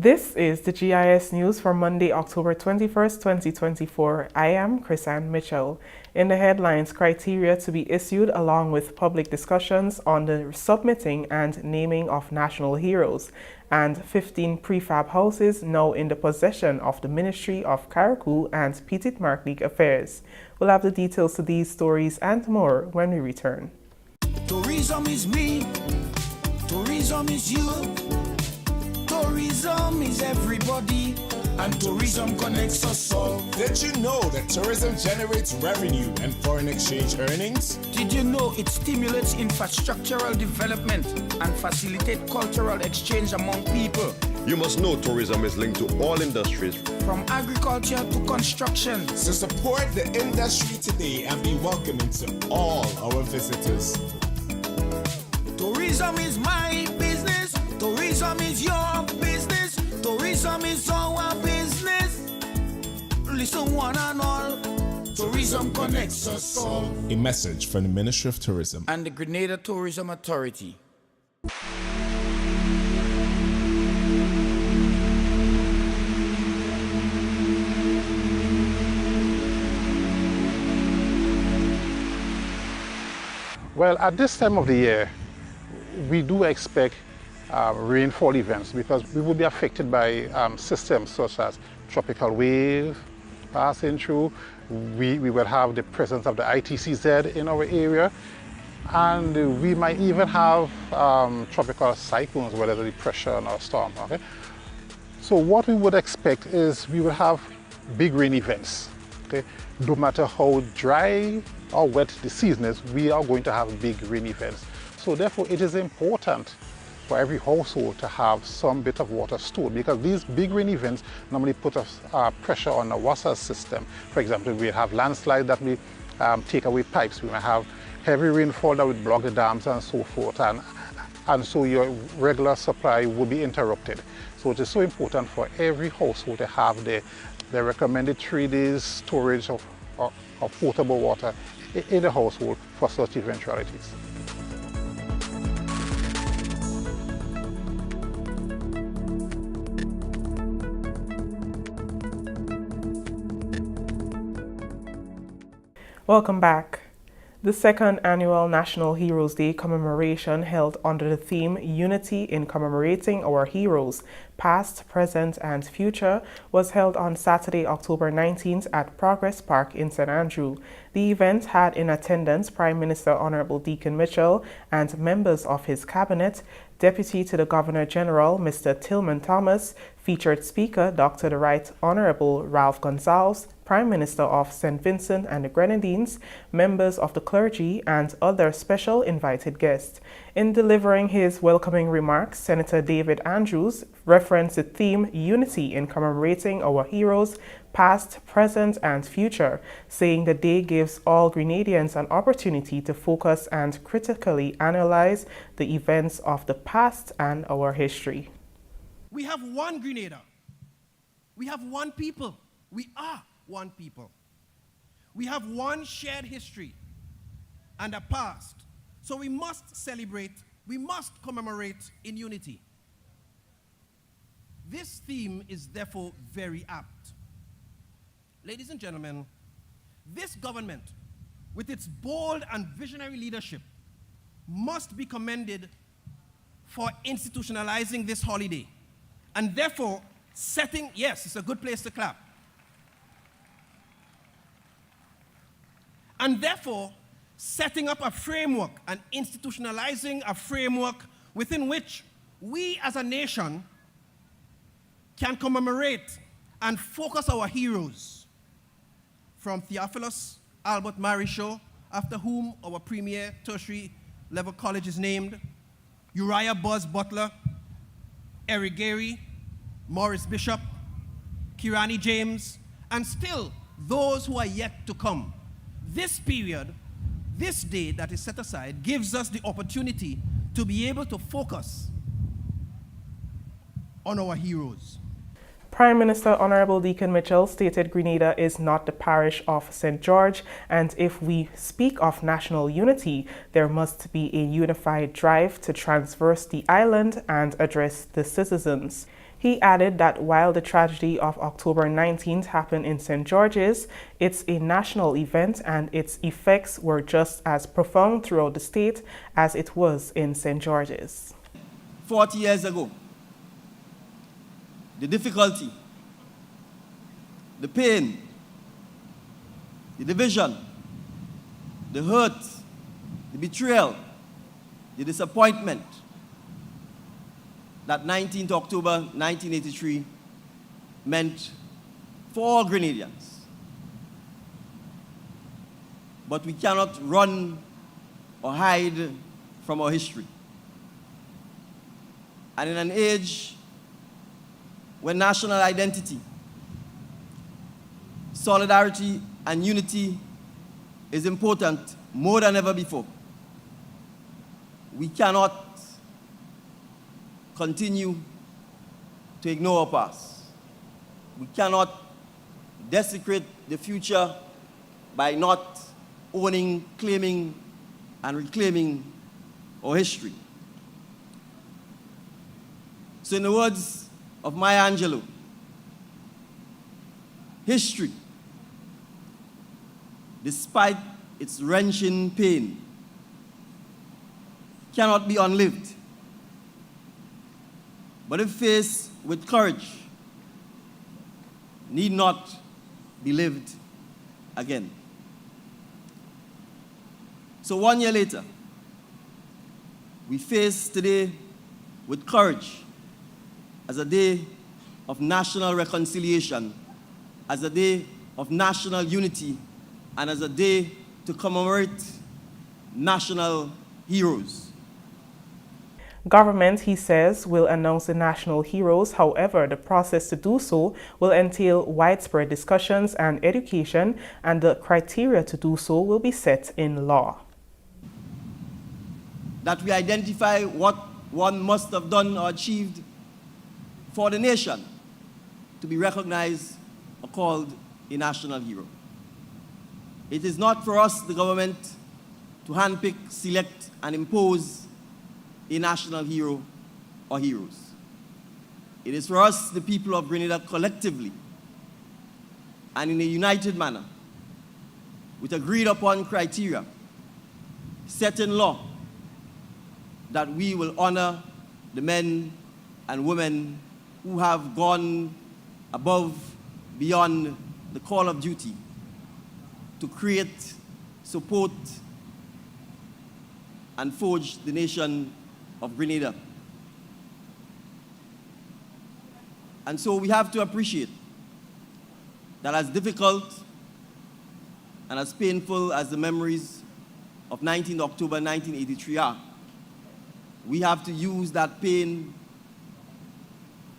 This is the GIS News for Monday, October 21st, 2024. I am Chrisanne Mitchell. In the headlines, criteria to be issued along with public discussions on the submitting and naming of national heroes, and 15 prefab houses now in the possession of the Ministry of Carriacou and Petit Martinique Affairs. We'll have the details to these stories and more when we return. Tourism is me, tourism is you. Tourism is everybody, and tourism connects us all. Did you know that tourism generates revenue and foreign exchange earnings? Did you know it stimulates infrastructural development and facilitates cultural exchange among people? You must know tourism is linked to all industries, from agriculture to construction. So support the industry today and be welcoming to all our visitors. Tourism is my business. Tourism is your business. Tourism is our business. Listen one and all. Tourism connects us all. A message from the Ministry of Tourism and the Grenada Tourism Authority. Well, at this time of the year, we do expect rainfall events because we will be affected by systems such as tropical wave passing through. We will have the presence of the ITCZ in our area, and we might even have tropical cyclones, whether it's depression or storm. Okay? So what we would expect is we will have big rain events. Okay? No matter how dry or wet the season is, we are going to have big rain events. So therefore it is important for every household to have some bit of water stored, because these big rain events normally put us pressure on the water system. For example, we have landslides that will take away pipes. We may have heavy rainfall that would block the dams and so forth, and so your regular supply will be interrupted. So it is so important for every household to have the recommended 3 days storage of potable water in the household for such eventualities. Welcome back. The second annual National Heroes Day commemoration, held under the theme Unity in Commemorating Our Heroes, Past, Present and Future, was held on Saturday, October 19th at Progress Park in St. Andrew. The event had in attendance Prime Minister Honorable Deacon Mitchell and members of his cabinet, Deputy to the Governor General Mr. Tillman Thomas, featured speaker Dr. the Right Honorable Ralph Gonsalves, Prime Minister of St. Vincent and the Grenadines, members of the clergy, and other special invited guests. In delivering his welcoming remarks, Senator David Andrews referenced the theme Unity in Commemorating Our Heroes, Past, Present and Future, saying the day gives all Grenadians an opportunity to focus and critically analyze the events of the past and our history. We have one Grenada. We have one people. We are one people. We have one shared history and a past. So we must celebrate, we must commemorate in unity. This theme is therefore very apt. Ladies and gentlemen, this government, with its bold and visionary leadership, must be commended for institutionalizing this holiday and therefore setting, yes, it's a good place to clap, and therefore setting up a framework and institutionalizing a framework within which we as a nation can commemorate and focus our heroes, from Theophilus Albert Marichaud, after whom our premier tertiary level college is named, Uriah Buzz Butler, Eric Gary, Morris Bishop, Kirani James, and still those who are yet to come. This period, this day that is set aside, gives us the opportunity to be able to focus on our heroes. Prime Minister Honorable Deacon Mitchell stated Grenada is not the parish of St. George, and if we speak of national unity, there must be a unified drive to traverse the island and address the citizens. He added that while the tragedy of October 19th happened in St. George's, it's a national event and its effects were just as profound throughout the state as it was in St. George's. 40 years ago, the difficulty, the pain, the division, the hurt, the betrayal, the disappointment that 19th October 1983 meant for all Grenadians. But we cannot run or hide from our history. And in an age when national identity, solidarity, and unity is important more than ever before, we cannot continue to ignore our past. We cannot desecrate the future by not owning, claiming, and reclaiming our history. So in the words of Maya Angelou, history, despite its wrenching pain, cannot be unlived. But if faced with courage, need not be lived again. So 1 year later, we face today with courage as a day of national reconciliation, as a day of national unity, and as a day to commemorate national heroes. Government, he says, will announce the national heroes. However, the process to do so will entail widespread discussions and education, and the criteria to do so will be set in law. That we identify what one must have done or achieved for the nation to be recognized or called a national hero. It is not for us, the government, to handpick, select, and impose a national hero or heroes. It is for us, the people of Grenada, collectively and in a united manner, with agreed upon criteria, set in law, that we will honor the men and women who have gone above, beyond the call of duty to create, support, and forge the nation of Grenada. And so we have to appreciate that as difficult and as painful as the memories of 19 October 1983 are, we have to use that pain,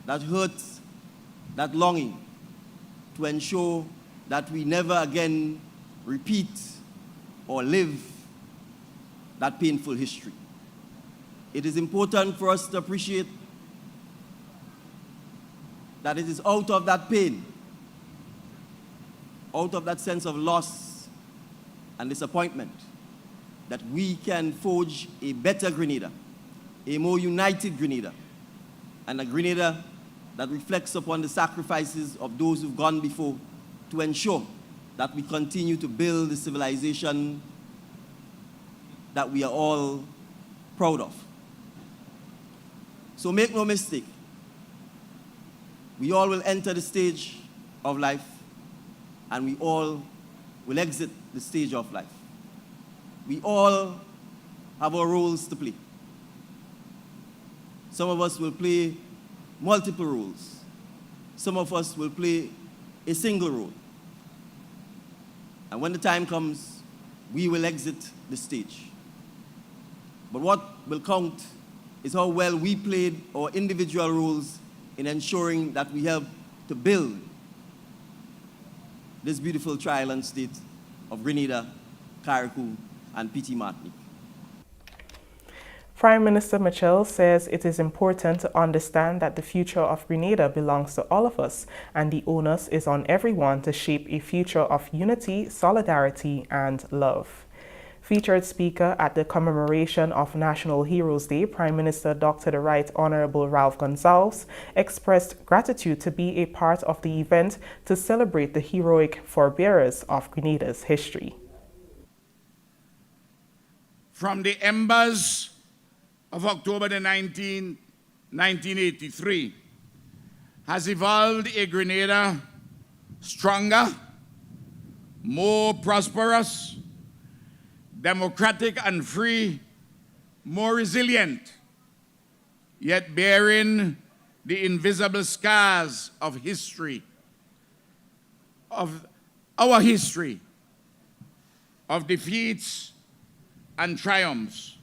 that hurt, that longing to ensure that we never again repeat or live that painful history. It is important for us to appreciate that it is out of that pain, out of that sense of loss and disappointment, that we can forge a better Grenada, a more united Grenada, and a Grenada that reflects upon the sacrifices of those who've gone before to ensure that we continue to build the civilization that we are all proud of. So make no mistake, we all will enter the stage of life, and we all will exit the stage of life. We all have our roles to play. Some of us will play multiple roles. Some of us will play a single role. And when the time comes, we will exit the stage. But what will count is how well we played our individual roles in ensuring that we help to build this beautiful tri-island state of Grenada, Carriacou, and Petit Martinique. Prime Minister Mitchell says it is important to understand that the future of Grenada belongs to all of us, and the onus is on everyone to shape a future of unity, solidarity, and love. Featured speaker at the commemoration of National Heroes Day, Prime Minister Dr. the Right Honorable Ralph Gonsalves expressed gratitude to be a part of the event to celebrate the heroic forebearers of Grenada's history. From the embers of October the 19th, 1983, has evolved a Grenada stronger, more prosperous, democratic and free, more resilient, yet bearing the invisible scars of history, of our history, of defeats and triumphs,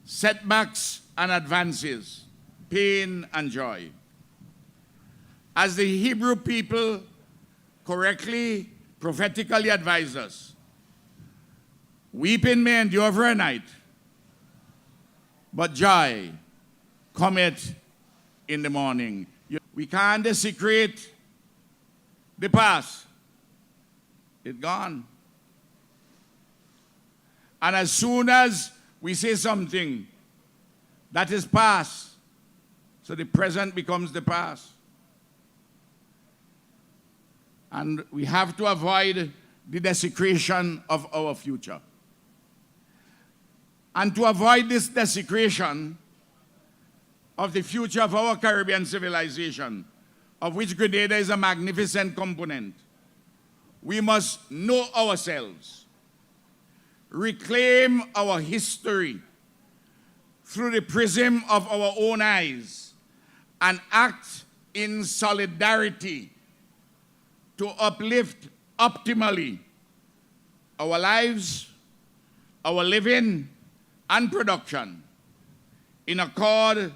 setbacks and advances, pain and joy. As the Hebrew people correctly, prophetically advise us, weeping may endure for a night, but joy cometh in the morning. We can't desecrate the past. It's gone. And as soon as we say something that is past, so the present becomes the past. And we have to avoid the desecration of our future. And to avoid this desecration of the future of our Caribbean civilization, of which Grenada is a magnificent component, we must know ourselves, reclaim our history through the prism of our own eyes, and act in solidarity to uplift optimally our lives, our living, and production in accord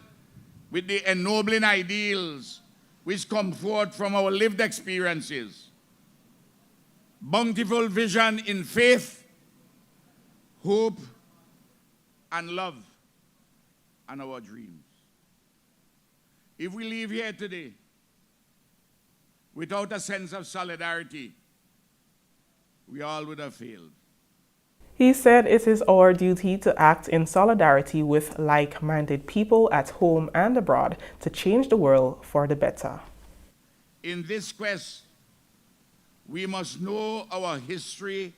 with the ennobling ideals which come forth from our lived experiences. Bountiful vision in faith, hope, and love, and our dreams. If we leave here today without a sense of solidarity, we all would have failed. He said it is our duty to act in solidarity with like-minded people at home and abroad to change the world for the better. In this quest, we must know our history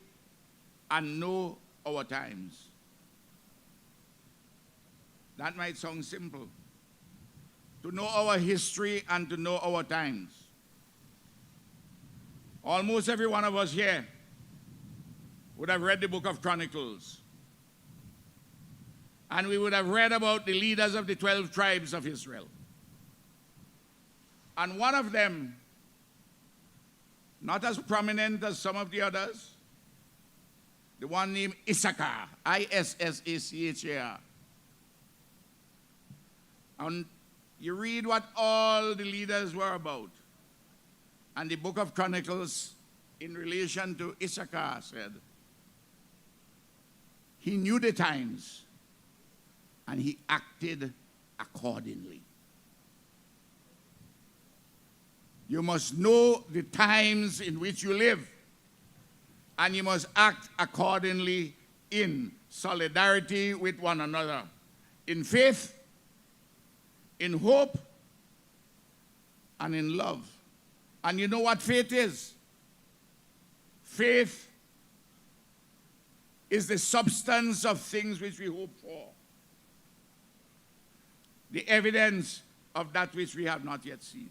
and know our times. That might sound simple. To know our history and to know our times. Almost every one of us here would have read the book of Chronicles. And we would have read about the leaders of the 12 tribes of Israel. And one of them, not as prominent as some of the others, the one named Issachar, I-S-S-A-C-H-A-R. And you read what all the leaders were about. And the book of Chronicles, in relation to Issachar, said, he knew the times, and he acted accordingly. You must know the times in which you live, and you must act accordingly in solidarity with one another, in faith, in hope, and in love. And you know what faith is? Faith is the substance of things which we hope for, the evidence of that which we have not yet seen.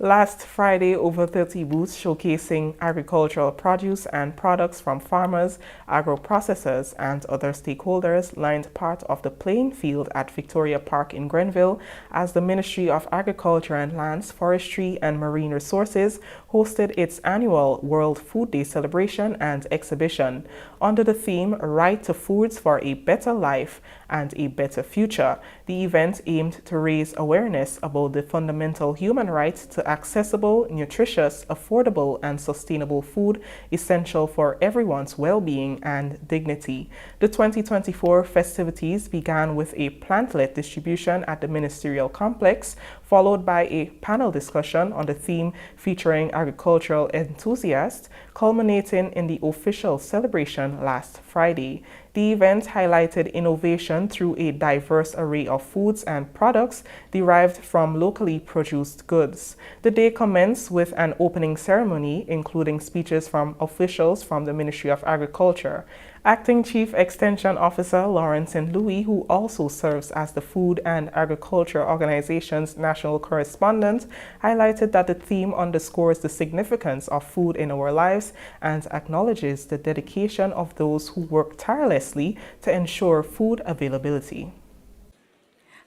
Last Friday, over 30 booths showcasing agricultural produce and products from farmers, agro-processors, and other stakeholders lined part of the playing field at Victoria Park in Grenville as the Ministry of Agriculture and Lands, Forestry, and Marine Resources hosted its annual World Food Day celebration and exhibition under the theme Right to Foods for a Better Life and a Better Future. The event aimed to raise awareness about the fundamental human right to accessible, nutritious, affordable, and sustainable food essential for everyone's well-being and dignity. The 2024 festivities began with a plantlet distribution at the Ministerial Complex, followed by a panel discussion on the theme featuring agricultural enthusiasts, culminating in the official celebration last Friday. The event highlighted innovation through a diverse array of foods and products derived from locally produced goods. The day commenced with an opening ceremony, including speeches from officials from the Ministry of Agriculture. Acting Chief Extension Officer Lawrence St. Louis, who also serves as the Food and Agriculture Organization's national correspondent, highlighted that the theme underscores the significance of food in our lives and acknowledges the dedication of those who work tirelessly to ensure food availability.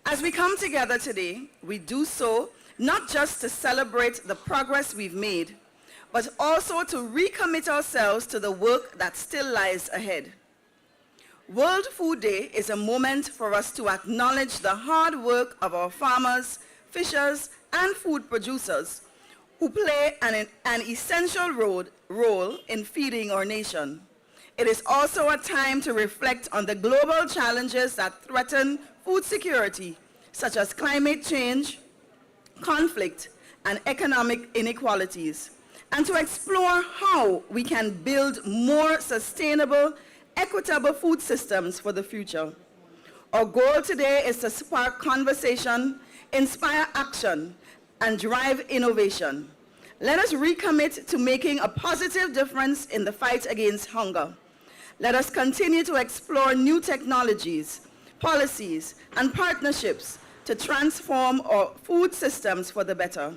As we come together today, we do so not just to celebrate the progress we've made, but also to recommit ourselves to the work that still lies ahead. World Food Day is a moment for us to acknowledge the hard work of our farmers, fishers, and food producers who play an essential role in feeding our nation. It is also a time to reflect on the global challenges that threaten food security, such as climate change, conflict, and economic inequalities, and to explore how we can build more sustainable, equitable food systems for the future. Our goal today is to spark conversation, inspire action, and drive innovation. Let us recommit to making a positive difference in the fight against hunger. Let us continue to explore new technologies, policies, and partnerships to transform our food systems for the better.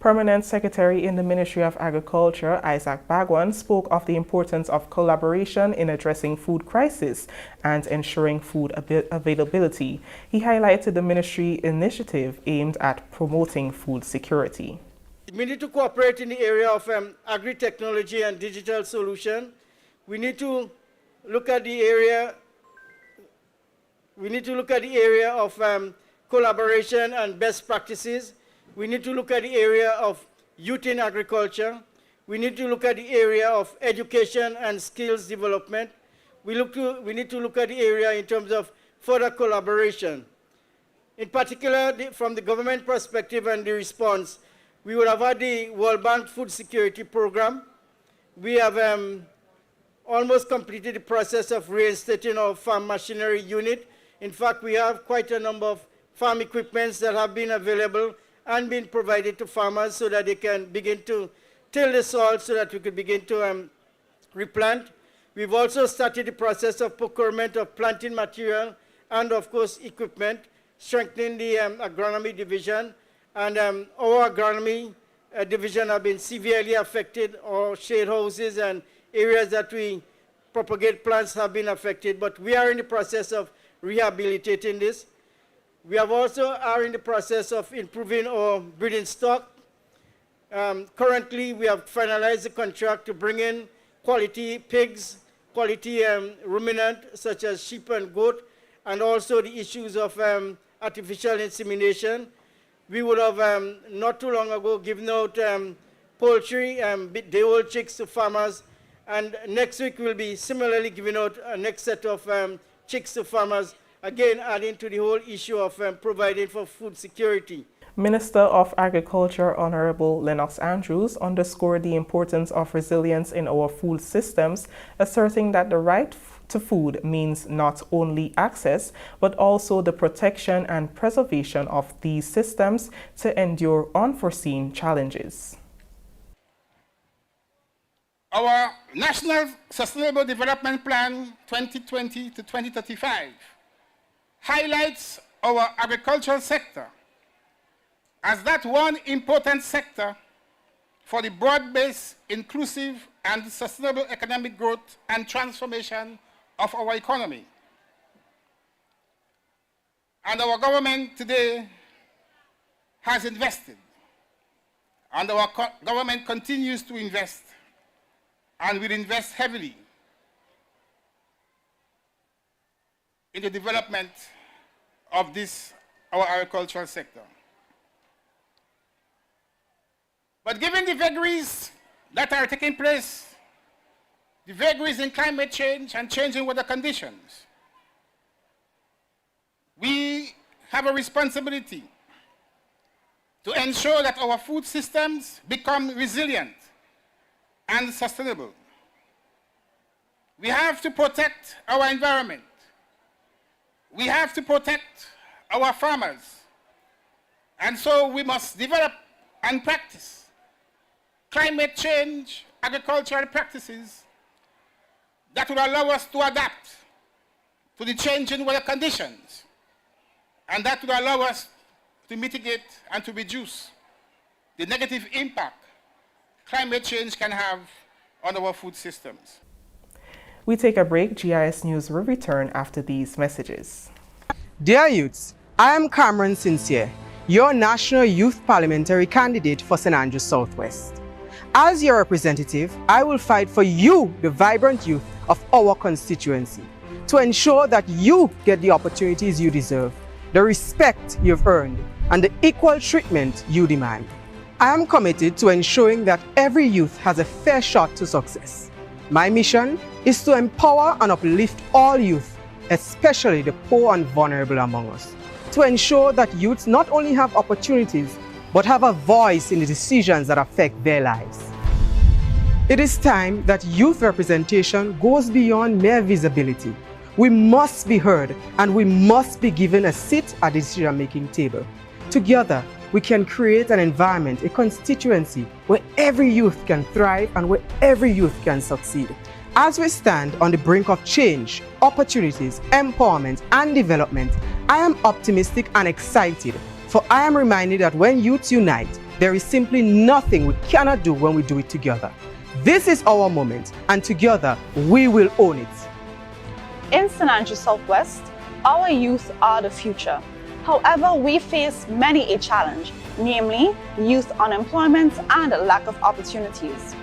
Permanent Secretary in the Ministry of Agriculture, Isaac Bagwan, spoke of the importance of collaboration in addressing food crisis and ensuring food availability. He highlighted the ministry initiative aimed at promoting food security. We need to cooperate in the area of agri-technology and digital solution. We need to look at the area. We need to look at the area of collaboration and best practices. We need to look at the area of youth in agriculture. We need to look at the area of education and skills development. We need to look at the area in terms of further collaboration. In particular, from the government perspective and the response, we would have had the World Bank Food Security Program. We have almost completed the process of reinstating our farm machinery unit. In fact, we have quite a number of farm equipments that have been available and been provided to farmers so that they can begin to till the soil so that we could begin to replant. We've also started the process of procurement of planting material and, of course, equipment, strengthening the agronomy division. And our agronomy division have been severely affected. Our shade houses and areas that we propagate plants have been affected, but we are in the process of rehabilitating this. We have also are in the process of improving our breeding stock. Currently, we have finalized the contract to bring in quality pigs, quality ruminant such as sheep and goat, and also the issues of artificial insemination. We would have not too long ago given out poultry, day-old chicks to farmers, and next week we'll be similarly giving out a next set of chicks to farmers, again adding to the whole issue of providing for food security. Minister of Agriculture Honorable Lennox Andrews underscored the importance of resilience in our food systems, asserting that the right to food means not only access, but also the protection and preservation of these systems to endure unforeseen challenges. Our National Sustainable Development Plan 2020 to 2035 highlights our agricultural sector as that one important sector for the broad-based, inclusive, and sustainable economic growth and transformation of our economy. And our government today has invested, and our government continues to invest, and will invest heavily in the development of this, our agricultural sector. But given the vagaries that are taking place, the vagaries in climate change and changing weather conditions, we have a responsibility to ensure that our food systems become resilient and sustainable. We have to protect our environment. We have to protect our farmers. And so we must develop and practice climate change agricultural practices that will allow us to adapt to the changing weather conditions, and that will allow us to mitigate and to reduce the negative impact climate change can have on our food systems. We take a break. GIS News will return after these messages. Dear youths, I am Cameron Sincere, your National Youth Parliamentary candidate for St. Andrews Southwest. As your representative, I will fight for you, the vibrant youth of our constituency, to ensure that you get the opportunities you deserve, the respect you've earned, and the equal treatment you demand. I am committed to ensuring that every youth has a fair shot to success. My mission is to empower and uplift all youth, especially the poor and vulnerable among us, to ensure that youths not only have opportunities, but have a voice in the decisions that affect their lives. It is time that youth representation goes beyond mere visibility. We must be heard and we must be given a seat at the decision-making table. Together, we can create an environment, a constituency where every youth can thrive and where every youth can succeed. As we stand on the brink of change, opportunities, empowerment, and development, I am optimistic and excited, for I am reminded that when youths unite, there is simply nothing we cannot do when we do it together. This is our moment, and together we will own it. In St. Andrews Southwest, our youth are the future. However, we face many a challenge, namely youth unemployment and lack of opportunities.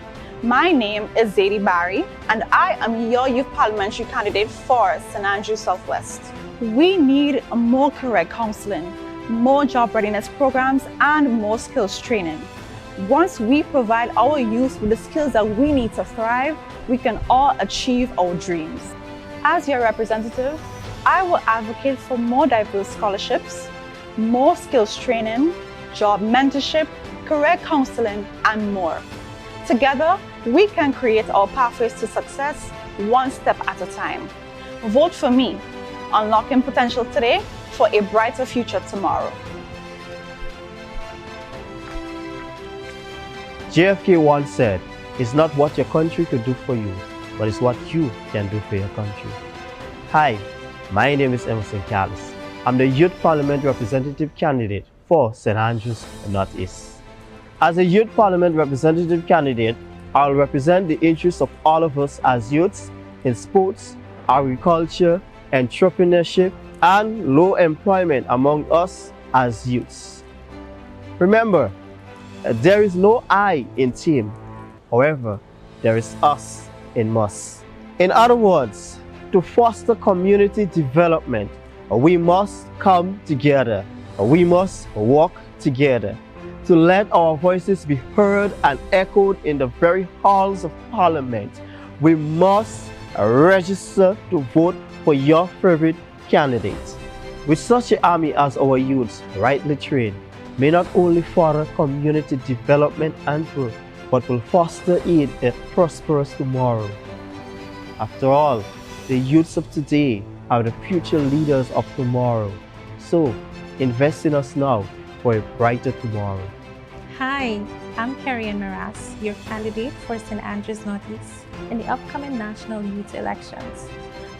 My name is Zadie Barry, and I am your youth parliamentary candidate for St. Andrews Southwest. We need more career counseling, more job readiness programs, and more skills training. Once we provide our youth with the skills that we need to thrive, we can all achieve our dreams. As your representative, I will advocate for more diverse scholarships, more skills training, job mentorship, career counseling, and more. Together, we can create our pathways to success one step at a time. Vote for me, unlocking potential today for a brighter future tomorrow. JFK once said, "It's not what your country could do for you, but it's what you can do for your country." Hi, my name is Emerson Callis. I'm the Youth Parliament Representative candidate for St. Andrews Northeast. As a Youth Parliament Representative candidate, I'll represent the interests of all of us as youths in sports, agriculture, entrepreneurship, and low employment among us as youths. Remember, there is no I in team. However, there is us in must. In other words, to foster community development, we must come together. We must work together to let our voices be heard and echoed in the very halls of Parliament. We must register to vote for your favorite candidates. With such an army as our youths, rightly trained, may not only further community development and growth, but will foster a prosperous tomorrow. After all, the youths of today are the future leaders of tomorrow. So, invest in us now for a brighter tomorrow. Hi, I'm Carrie-Ann Maras, your candidate for St. Andrews Northeast in the upcoming national youth elections.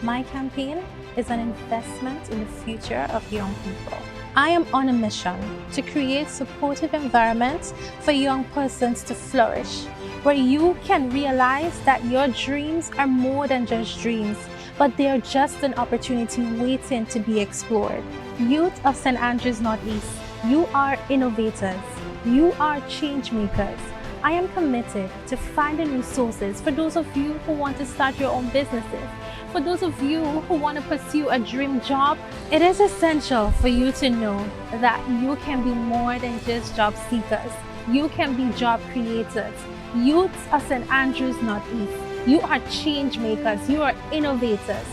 My campaign is an investment in the future of young people. I am on a mission to create supportive environments for young persons to flourish, where you can realize that your dreams are more than just dreams, but they are just an opportunity waiting to be explored. Youth of St. Andrews Northeast, you are innovators. You are change makers. I am committed to finding resources for those of you who want to start your own businesses. For those of you who want to pursue a dream job, it is essential for you to know that you can be more than just job seekers. You can be job creators. Youths of St. Andrews Northeast, you are change makers, you are innovators.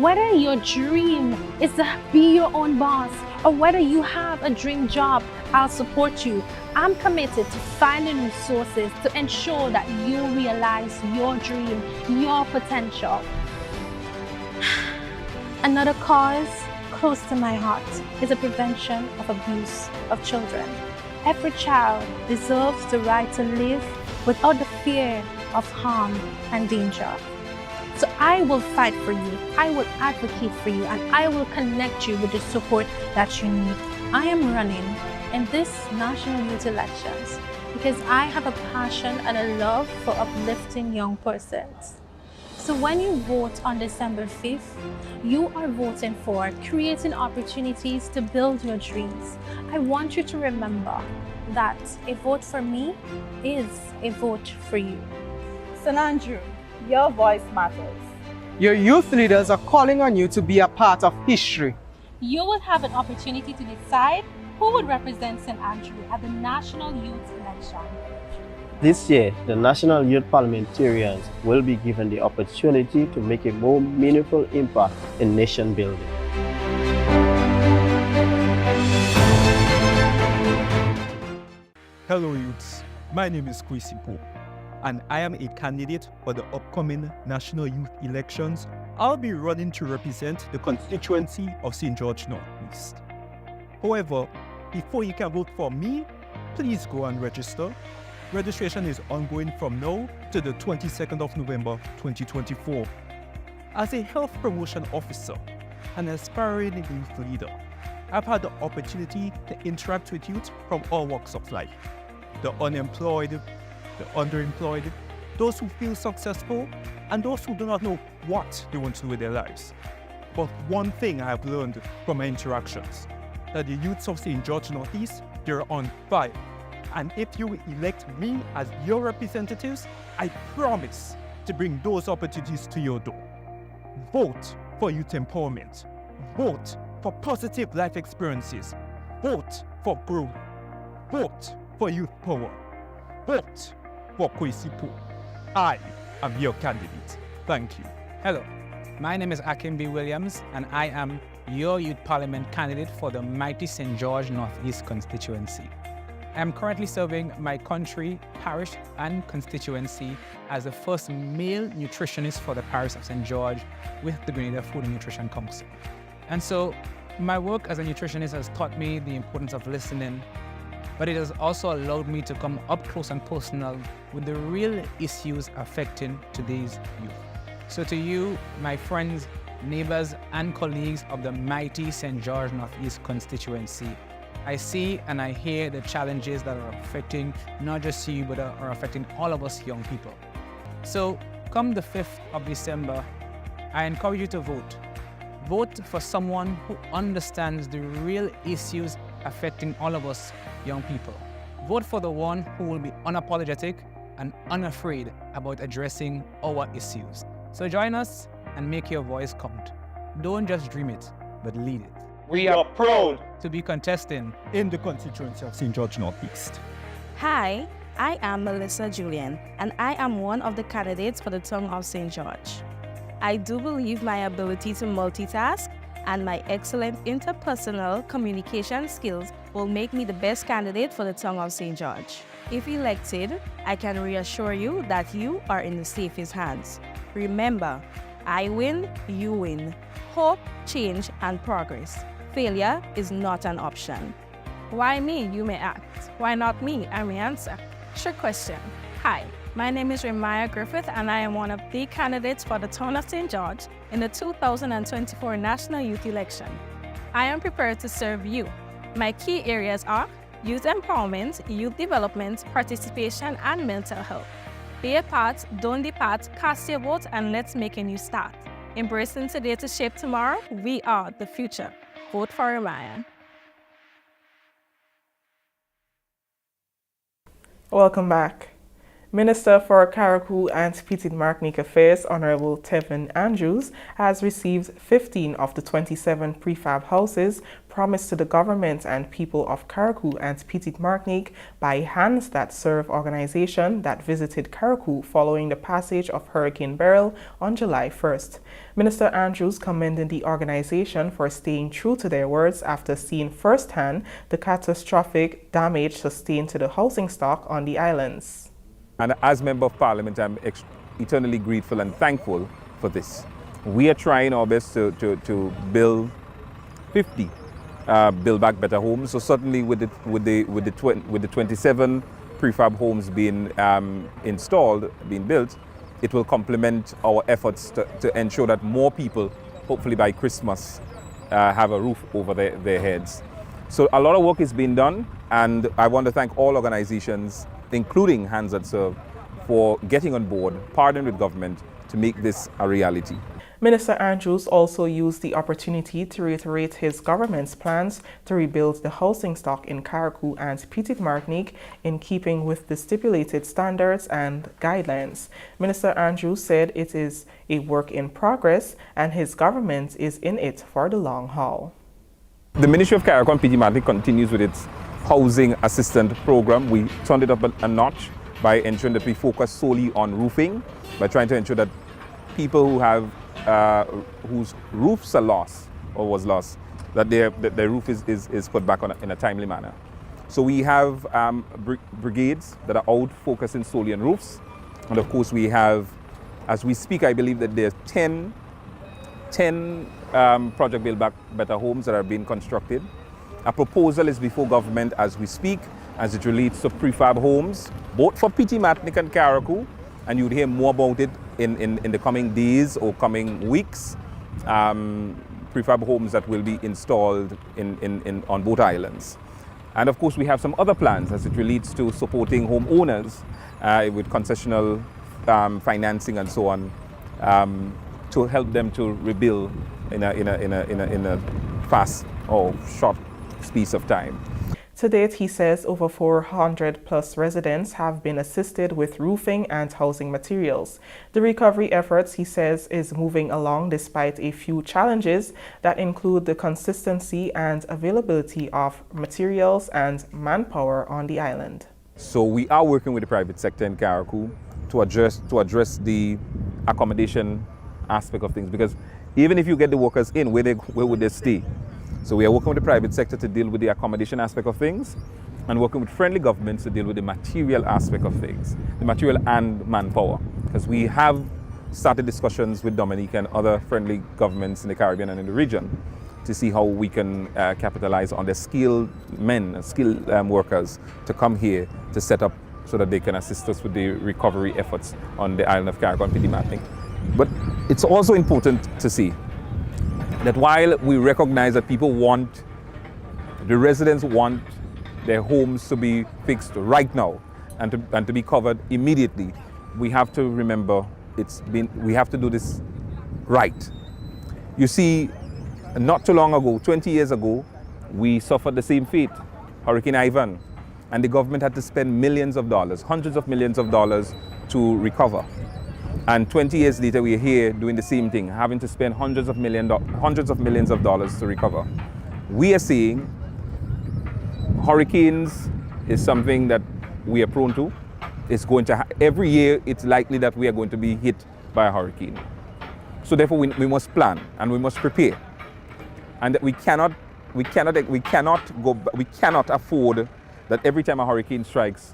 Whether your dream is to be your own boss or whether you have a dream job, I'll support you. I'm committed to finding resources to ensure that you realize your dream, your potential. Another cause close to my heart is the prevention of abuse of children. Every child deserves the right to live without the fear of harm and danger. So I will fight for you, I will advocate for you, and I will connect you with the support that you need. I am running in this national youth elections because I have a passion and a love for uplifting young persons. So when you vote on December 5th, you are voting for creating opportunities to build your dreams. I want you to remember that a vote for me is a vote for you. St. Andrew, your voice matters. Your youth leaders are calling on you to be a part of history. You will have an opportunity to decide who would represent St. Andrew at the National Youth Election. This year, the National Youth Parliamentarians will be given the opportunity to make a more meaningful impact in nation building. Hello youths, my name is Kwesi Pope, and I am a candidate for the upcoming National Youth Elections. I'll be running to represent the constituency of St. George Northeast. However, before you can vote for me, please go and register. Registration is ongoing from now to the 22nd of November 2024. As a health promotion officer and aspiring youth leader, I've had the opportunity to interact with youth from all walks of life. The unemployed, the underemployed, those who feel successful, and those who do not know what they want to do with their lives. But one thing I have learned from my interactions, that the youths of St. George Northeast, they're on fire. And if you elect me as your representatives, I promise to bring those opportunities to your door. Vote for youth empowerment. Vote for positive life experiences. Vote for growth. Vote for youth power. Vote for Kwesi Pope. I am your candidate. Thank you. Hello, my name is Akimbi Williams, and I am your Youth Parliament candidate for the mighty St. George Northeast constituency. I am currently serving my country, parish, and constituency as the first male nutritionist for the parish of St. George with the Grenada Food and Nutrition Council. And so my work as a nutritionist has taught me the importance of listening, but it has also allowed me to come up close and personal with the real issues affecting today's youth. So to you, my friends, neighbors, and colleagues of the mighty St. George Northeast constituency, I see and I hear the challenges that are affecting not just you, but are affecting all of us young people. So come the 5th of December, I encourage you to vote. Vote for someone who understands the real issues affecting all of us young people. Vote for the one who will be unapologetic and unafraid about addressing our issues. So join us and make your voice count. Don't just dream it, but lead it. We are proud to be contesting in the constituency of St. George Northeast. Hi, I am Melissa Julian, and I am one of the candidates for the Tongue of St. George. I do believe my ability to multitask and my excellent interpersonal communication skills will make me the best candidate for the Tongue of St. George. If elected, I can reassure you that you are in the safest hands. Remember, I win, you win. Hope, change, and progress. Failure is not an option. Why me, you may ask. Why not me, I may answer. Sure question. Hi, my name is Remaya Griffith, and I am one of the candidates for the Town of St. George in the 2024 National Youth Election. I am prepared to serve you. My key areas are youth empowerment, youth development, participation, and mental health. Be a part, don't depart, cast your vote, and let's make a new start. Embracing today to shape tomorrow, we are the future. Vote for Remaya. Welcome back. Minister for Carriacou and Petite Martinique Affairs, Honorable Tevin Andrews, has received 15 of the 27 prefab houses promised to the government and people of Carriacou and Petite Martinique by Hands That Serve organization that visited Carriacou following the passage of Hurricane Beryl on July 1st. Minister Andrews commended the organization for staying true to their words after seeing firsthand the catastrophic damage sustained to the housing stock on the islands. And as Member of Parliament, I'm eternally grateful and thankful for this. We are trying our best to build 50 Build Back Better homes. So certainly with the 27 prefab homes being installed, being built, it will complement our efforts to ensure that more people, hopefully by Christmas, have a roof over their heads. So a lot of work is being done, and I want to thank all organizations, including Hands That Serve, for getting on board, partnering with government to make this a reality. Minister Andrews also used the opportunity to reiterate his government's plans to rebuild the housing stock in Carriacou and Petite Martinique in keeping with the stipulated standards and guidelines. Minister Andrews said it is a work in progress and his government is in it for the long haul. The Ministry of Carriacou and Petite Martinique continues with its housing assistance program. We turned it up a notch by ensuring that we focus solely on roofing, by trying to ensure that people who have whose roofs are lost or was lost, that their roof is put back on in a timely manner. So we have brigades that are out focusing solely on roofs, and of course we have, as we speak, I believe that there's 10 Project Build Back Better homes that are being constructed. A proposal is before government as we speak, as it relates to prefab homes, both for Petite Martinique and Carriacou, and you'd hear more about it in the coming days or coming weeks. Prefab homes that will be installed on both islands. And of course we have some other plans as it relates to supporting homeowners with concessional financing and so on, to help them to rebuild in a fast or short space of time. To date, he says over 400 plus residents have been assisted with roofing and housing materials. The recovery efforts, he says, is moving along despite a few challenges that include the consistency and availability of materials and manpower on the island. So we are working with the private sector in Carriacou to address the accommodation aspect of things, because even if you get the workers in, where would they stay? So we are working with the private sector to deal with the accommodation aspect of things, and working with friendly governments to deal with the material aspect of things, the material and manpower. Because we have started discussions with Dominique and other friendly governments in the Caribbean and in the region to see how we can capitalize on the skilled men, skilled workers to come here to set up so that they can assist us with the recovery efforts on the island of Carriacou and Petite Martinique. But it's also important to see that while we recognize that the residents want their homes to be fixed right now and to be covered immediately, we have to remember we have to do this right. You see, not too long ago, 20 years ago, we suffered the same fate, Hurricane Ivan, and the government had to spend millions of dollars, hundreds of millions of dollars to recover. And 20 years later, we are here doing the same thing, having to spend hundreds of millions of dollars to recover. We are seeing hurricanes is something that we are prone to. It's going to every year, it's likely that we are going to be hit by a hurricane. So therefore, we must plan and we must prepare, and that we cannot afford that every time a hurricane strikes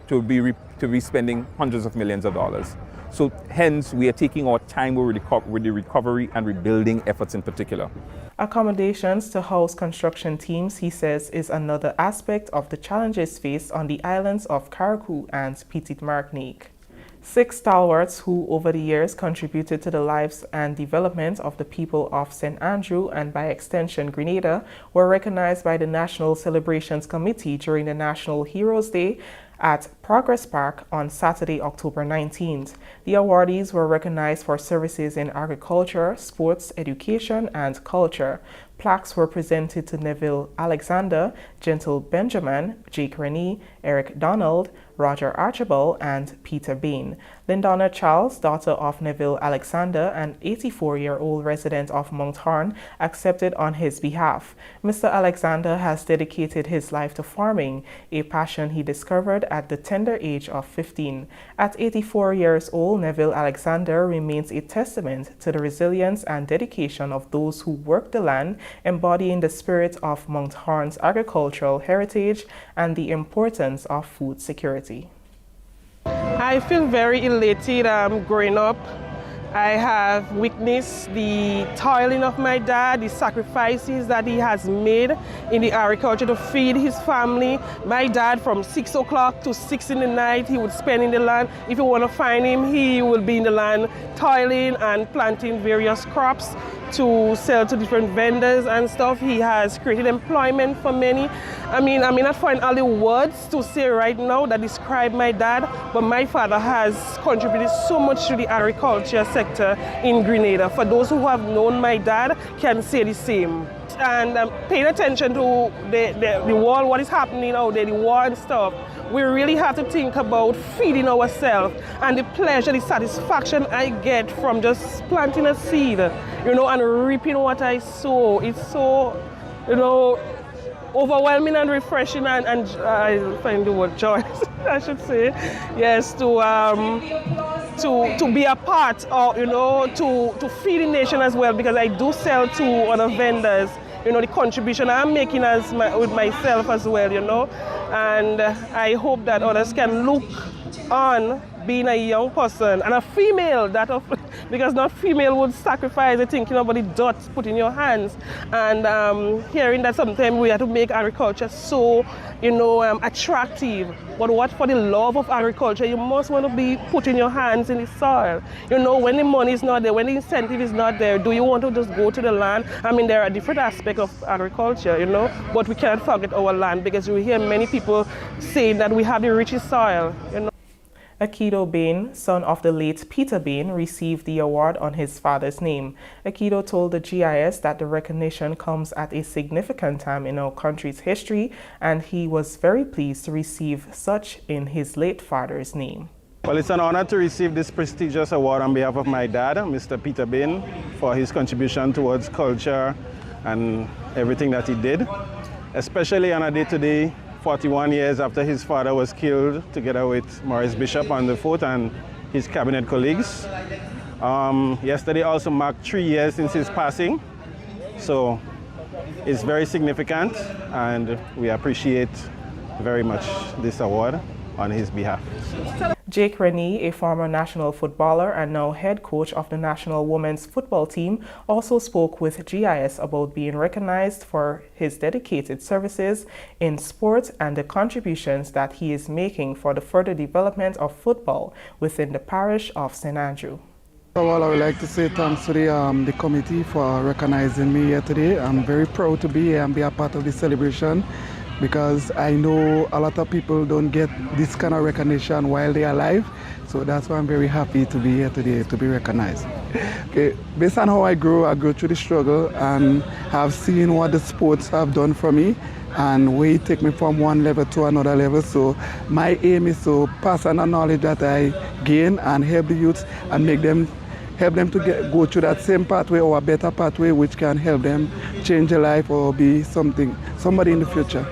to be spending hundreds of millions of dollars. So hence, we are taking our time with the recovery and rebuilding efforts in particular. Accommodations to house construction teams, he says, is another aspect of the challenges faced on the islands of Carriacou and Petite Martinique. 6 stalwarts who over the years contributed to the lives and development of the people of St. Andrew and by extension Grenada were recognized by the National Celebrations Committee during the National Heroes Day at Progress Park on Saturday, October 19th. The awardees were recognized for services in agriculture, sports, education, and culture. Plaques were presented to Neville Alexander, Gentle Benjamin, Jake Rennie, Eric Donald, Roger Archibald, and Peter Bain. Lindonna Charles, daughter of Neville Alexander, an 84-year-old resident of Mount Horn, accepted on his behalf. Mr. Alexander has dedicated his life to farming, a passion he discovered at the tender age of 15. At 84 years old, Neville Alexander remains a testament to the resilience and dedication of those who work the land, embodying the spirit of Mount Horn's agricultural heritage and the importance of food security. I feel very elated growing up. I have witnessed the toiling of my dad, the sacrifices that he has made in the agriculture to feed his family. My dad, from 6 o'clock to 6 in the night, he would spend in the land. If you want to find him, he will be in the land toiling and planting various crops to sell to different vendors and stuff. He has created employment for many. I may not find all the words to say right now that describe my dad, but my father has contributed so much to the agriculture sector in Grenada. For those who have known my dad can say the same. And paying attention to the world, what is happening out there, the war and stuff, we really have to think about feeding ourselves and the pleasure, the satisfaction I get from just planting a seed, and reaping what I sow. It's so, overwhelming and refreshing, and I find the word joy, I should say, yes, to be a part of, to feed the nation as well, because I do sell to other vendors, the contribution I'm making with myself as well, and I hope that others can look on being a young person and a female, because not female would sacrifice, I think, but the dots put in your hands, and hearing that sometimes we have to make agriculture so, attractive, but what for the love of agriculture, you must want to be putting your hands in the soil. When the money is not there, when the incentive is not there, do you want to just go to the land? There are different aspects of agriculture, but we can't forget our land, because you hear many people saying that we have the richest soil, Akido Bain, son of the late Peter Bain, received the award on his father's name. Akido told the GIS that the recognition comes at a significant time in our country's history, and he was very pleased to receive such in his late father's name. Well, it's an honor to receive this prestigious award on behalf of my dad, Mr. Peter Bain, for his contribution towards culture and everything that he did, especially on a day today, 41 years after his father was killed, together with Maurice Bishop on the fort and his cabinet colleagues. Yesterday also marked 3 years since his passing, so it's very significant, and we appreciate very much this award on his behalf. Jake Rennie, a former national footballer and now head coach of the national women's football team, also spoke with GIS about being recognized for his dedicated services in sport and the contributions that he is making for the further development of football within the parish of St. Andrew. Well, I would like to say thanks to the committee for recognizing me here today. I'm very proud to be here and be a part of this celebration, because I know a lot of people don't get this kind of recognition while they're alive. So that's why I'm very happy to be here today, to be recognized. Okay, based on how I go through the struggle and have seen what the sports have done for me and where it take me from one level to another level. So my aim is to pass on the knowledge that I gain and help the youths and help them to go through that same pathway or a better pathway, which can help them change their life or be somebody in the future.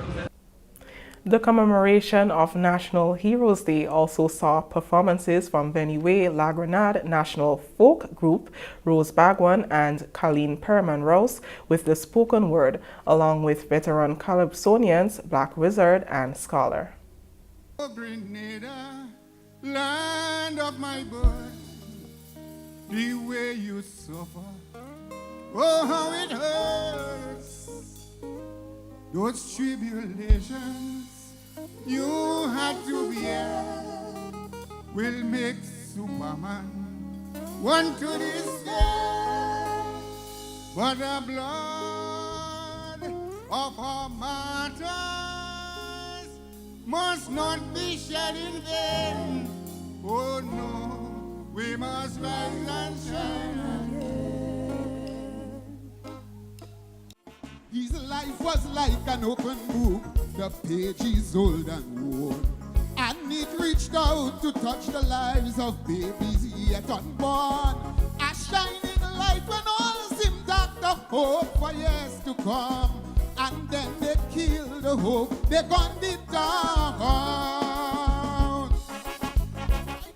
The commemoration of National Heroes Day also saw performances from Benue La Grenade National Folk Group, Rose Bagwan and Colleen Perriman-Rouse with the spoken word, along with veteran Calypsonians Black Wizard and Scholar. Oh, Grenada, land of my birth, the way you suffer, oh, how it hurts, those tribulations you had to bear will make Superman want to despair. But the blood of our martyrs must not be shed in vain. Oh no, we must rise and shine again. His life was like an open book, the page is old and worn, and it reached out to touch the lives of babies yet unborn. A shining light when all seemed dark, the hope for years to come. And then they killed the hope, they gunned it down.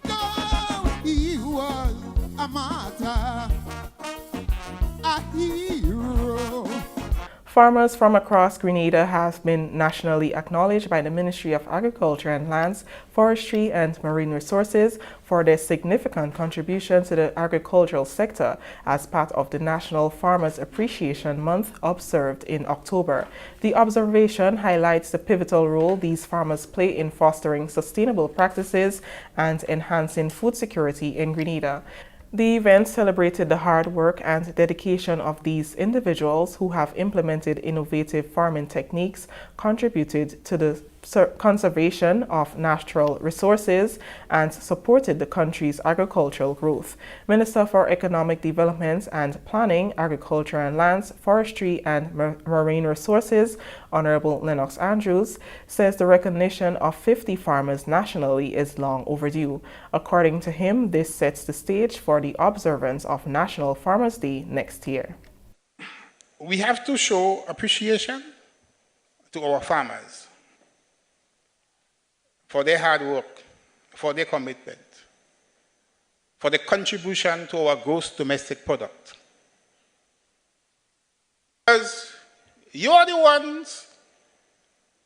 No, he was a martyr, a hero. Farmers from across Grenada have been nationally acknowledged by the Ministry of Agriculture and Lands, Forestry and Marine Resources for their significant contribution to the agricultural sector as part of the National Farmers Appreciation Month observed in October. The observation highlights the pivotal role these farmers play in fostering sustainable practices and enhancing food security in Grenada. The event celebrated the hard work and dedication of these individuals who have implemented innovative farming techniques, contributed to the conservation of natural resources, and supported the country's agricultural growth. Minister for Economic Development and Planning, Agriculture and Lands, Forestry and Marine Resources, Honorable Lennox Andrews, says the recognition of 50 farmers nationally is long overdue. According to him, this sets the stage for the observance of National Farmers' Day next year. We have to show appreciation to our farmers for their hard work, for their commitment, for the contribution to our gross domestic product. Because you are the ones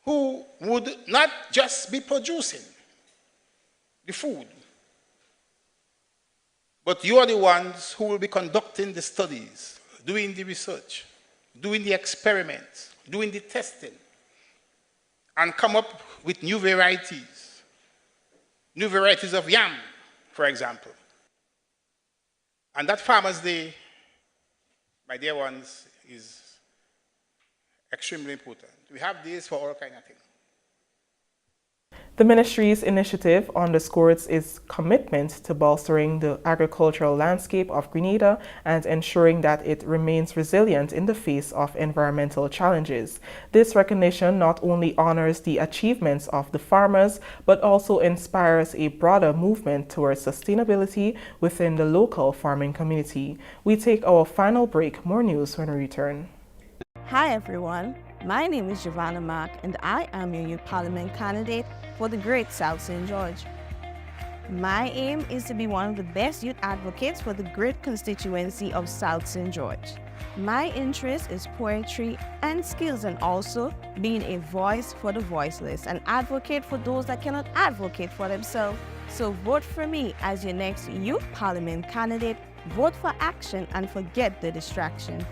who would not just be producing the food, but you are the ones who will be conducting the studies, doing the research, doing the experiments, doing the testing, and come up with new varieties of yam, for example. And that Farmers' Day, my dear ones, is extremely important. We have days for all kinds of things. The ministry's initiative underscores its commitment to bolstering the agricultural landscape of Grenada and ensuring that it remains resilient in the face of environmental challenges. This recognition not only honors the achievements of the farmers, but also inspires a broader movement towards sustainability within the local farming community. We take our final break. More news when we return. Hi everyone, my name is Giovanna Mark and I am your Youth Parliament candidate for the Great South St. George. My aim is to be one of the best youth advocates for the great constituency of South St. George. My interest is poetry and skills, and also being a voice for the voiceless, an advocate for those that cannot advocate for themselves. So vote for me as your next Youth Parliament candidate. Vote for action and forget the distraction.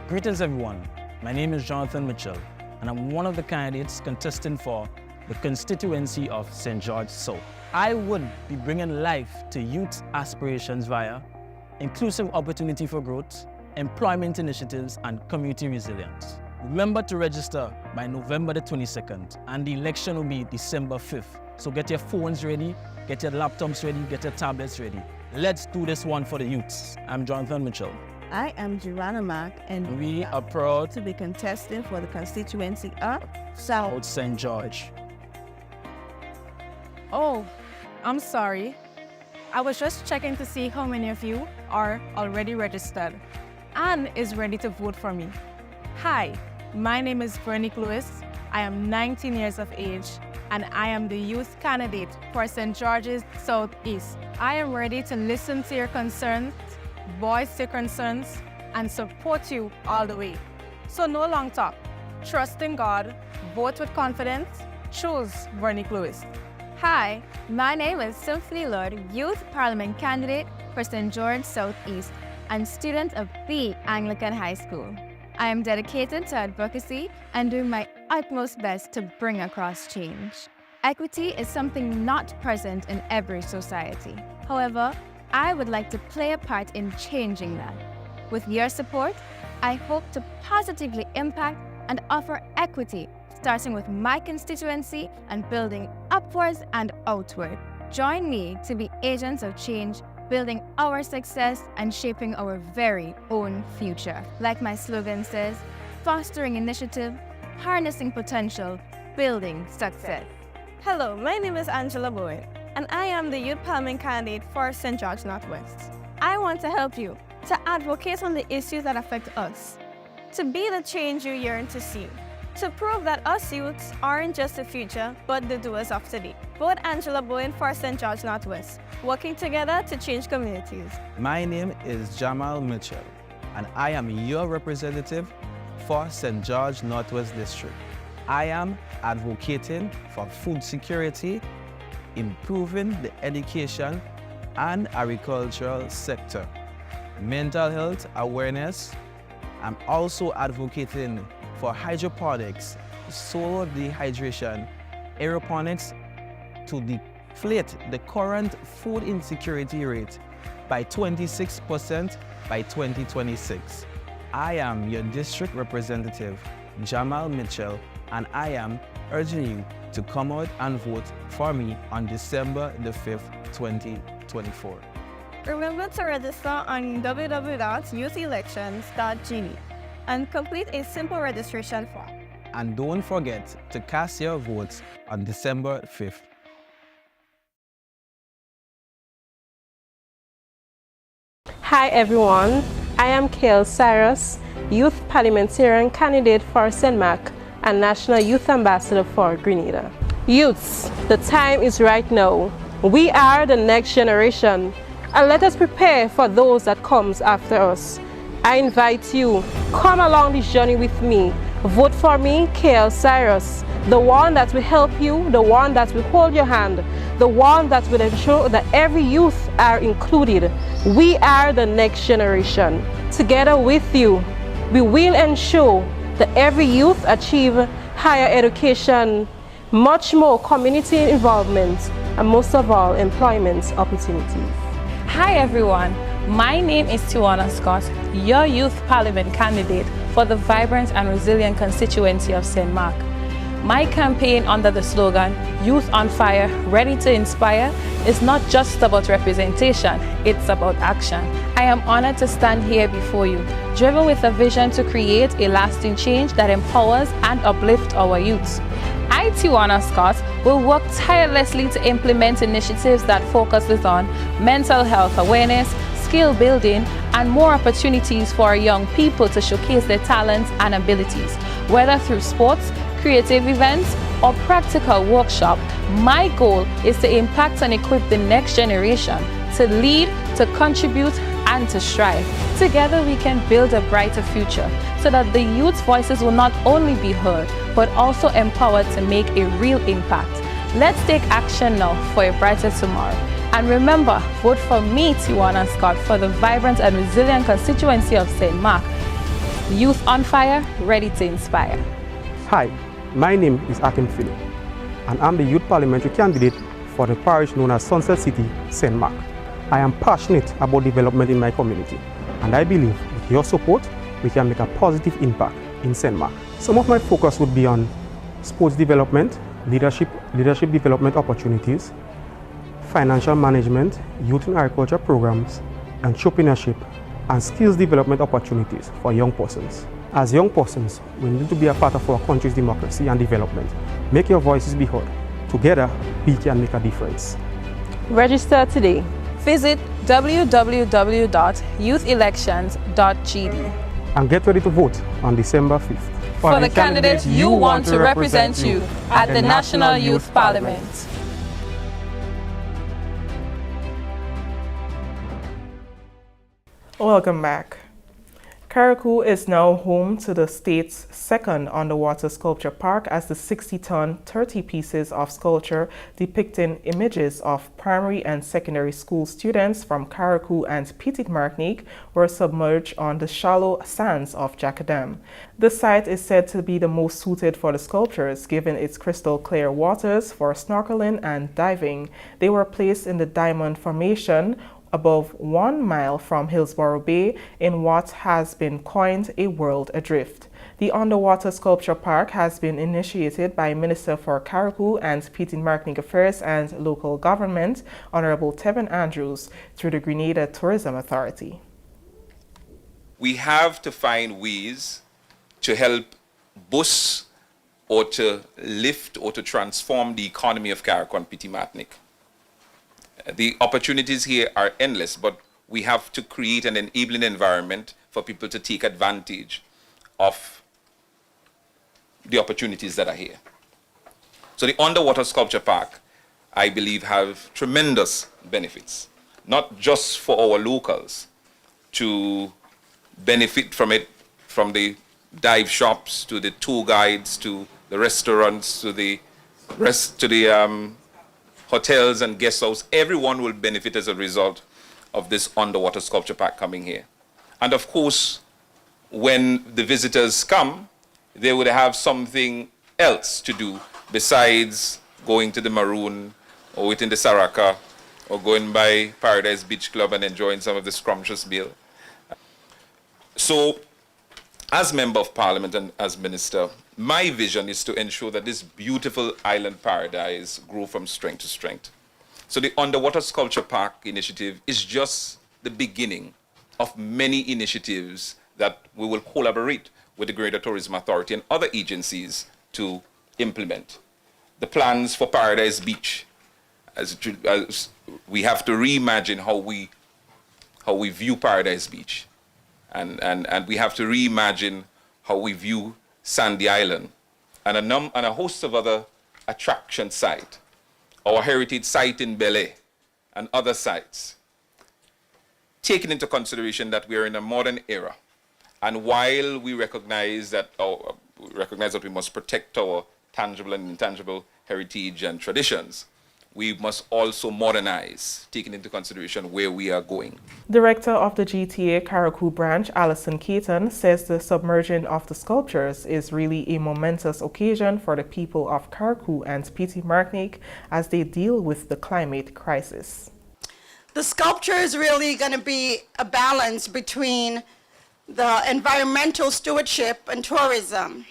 Greetings everyone, my name is Jonathan Mitchell and I'm one of the candidates contesting for the constituency of St. George South. I would be bringing life to youth aspirations via inclusive opportunity for growth, employment initiatives and community resilience. Remember to register by November the 22nd and the election will be December 5th. So get your phones ready, get your laptops ready, get your tablets ready. Let's do this one for the youths. I'm Jonathan Mitchell. I am Giovanna Mark and we are proud to be contesting for the constituency of South St. George. Oh, I'm sorry. I was just checking to see how many of you are already registered and is ready to vote for me. Hi, my name is Vernique Lewis. I am 19 years of age and I am the youth candidate for St. George's Southeast. I am ready to listen to your concerns, voice your concerns, and support you all the way. So no long talk. Trust in God, vote with confidence, choose Vernique Lewis. Hi, my name is Symphony Lord, Youth Parliament candidate for St. George Southeast and student of the Anglican High School. I am dedicated to advocacy and doing my utmost best to bring across change. Equity is something not present in every society. However, I would like to play a part in changing that. With your support, I hope to positively impact and offer equity, starting with my constituency and building upwards and outward. Join me to be agents of change, building our success and shaping our very own future. Like my slogan says, fostering initiative, harnessing potential, building success. Hello, my name is Angela Bowen, and I am the Youth Parliament candidate for St. George Northwest. I want to help you to advocate on the issues that affect us, to be the change you yearn to see, to prove that us youths aren't just the future, but the doers of today. Vote Angela Bowen for St. George Northwest, working together to change communities. My name is Jamal Mitchell, and I am your representative for St. George Northwest District. I am advocating for food security, improving the education and agricultural sector, mental health awareness. I'm also advocating for hydroponics, solar dehydration, aeroponics to deflate the current food insecurity rate by 26% by 2026. I am your district representative, Jamal Mitchell, and I am urging you to come out and vote for me on December the 5th, 2024. Remember to register on www.youthtelections.gd and complete a simple registration form. And don't forget to cast your votes on December 5th. Hi everyone, I am Kale Cyrus, Youth Parliamentarian candidate for St. Mark and National Youth Ambassador for Grenada. Youths, the time is right now. We are the next generation, and let us prepare for those that comes after us. I invite you, come along this journey with me. Vote for me, Kale Cyrus, the one that will help you, the one that will hold your hand, the one that will ensure that every youth are included. We are the next generation. Together with you, we will ensure that every youth achieve higher education, much more community involvement, and most of all, employment opportunities. Hi everyone, my name is Tiwana Scott, your Youth Parliament candidate for the vibrant and resilient constituency of St. Mark. My campaign under the slogan, Youth on Fire, Ready to Inspire, is not just about representation, it's about action. I am honored to stand here before you, driven with a vision to create a lasting change that empowers and uplifts our youths. I, Tiwana Scott, will work tirelessly to implement initiatives that focuses on mental health awareness, skill building, and more opportunities for our young people to showcase their talents and abilities. Whether through sports, creative events, or practical workshop, my goal is to impact and equip the next generation to lead, to contribute, and to strive. Together we can build a brighter future so that the youth's voices will not only be heard, but also empowered to make a real impact. Let's take action now for a brighter tomorrow. And remember, vote for me, Tiwana Scott, for the vibrant and resilient constituency of St. Mark. Youth on Fire, ready to inspire. Hi, my name is Akim Philip, and I'm the Youth Parliamentary candidate for the parish known as Sunset City, St. Mark. I am passionate about development in my community, and I believe with your support, we can make a positive impact in St. Mark. Some of my focus would be on sports development, leadership development opportunities, financial management, youth and agriculture programs, entrepreneurship, and skills development opportunities for young persons. As young persons, we need to be a part of our country's democracy and development. Make your voices be heard. Together, we can make a difference. Register today. Visit www.youthtelections.gd and get ready to vote on December 5th. For the candidates you want to represent you at the National Youth Parliament. Welcome back. Carriacou is now home to the state's second underwater sculpture park, as the 60-ton, 30 pieces of sculpture depicting images of primary and secondary school students from Carriacou and Petite Martinique were submerged on the shallow sands of Jacadam. The site is said to be the most suited for the sculptures, given its crystal clear waters for snorkeling and diving. They were placed in the Diamond Formation, above 1 mile from Hillsborough Bay, in what has been coined a world adrift. The underwater sculpture park has been initiated by Minister for Carriacou and Petite Martinique Affairs and Local Government, Honorable Tevin Andrews, through the Grenada Tourism Authority. We have to find ways to help boost or to lift or to transform the economy of Carriacou and Petit Martinique. The opportunities here are endless, but we have to create an enabling environment for people to take advantage of the opportunities that are here. So the underwater sculpture park, I believe, have tremendous benefits, not just for our locals to benefit from it, from the dive shops to the tour guides to the restaurants to the hotels and guest houses. Everyone will benefit as a result of this underwater sculpture park coming here. And of course, when the visitors come, they would have something else to do besides going to the Maroon or within the Saraka or going by Paradise Beach Club and enjoying some of the scrumptious meal. So, as Member of Parliament and as Minister, my vision is to ensure that this beautiful island paradise grow from strength to strength. So the Underwater Sculpture Park initiative is just the beginning of many initiatives that we will collaborate with the Grenada Tourism Authority and other agencies to implement. The plans for Paradise Beach, as we have to reimagine how we view Paradise Beach. And we have to reimagine how we view Sandy Island and a host of other attraction sites, our heritage site in Bel-Air and other sites, taking into consideration that we are in a modern era. And while we recognize that we must protect our tangible and intangible heritage and traditions, we must also modernize, taking into consideration where we are going. Director of the GTA Carriacou branch, Alison Caton, says the submerging of the sculptures is really a momentous occasion for the people of Carriacou and Petit Martinique as they deal with the climate crisis. The sculpture is really going to be a balance between the environmental stewardship and tourism.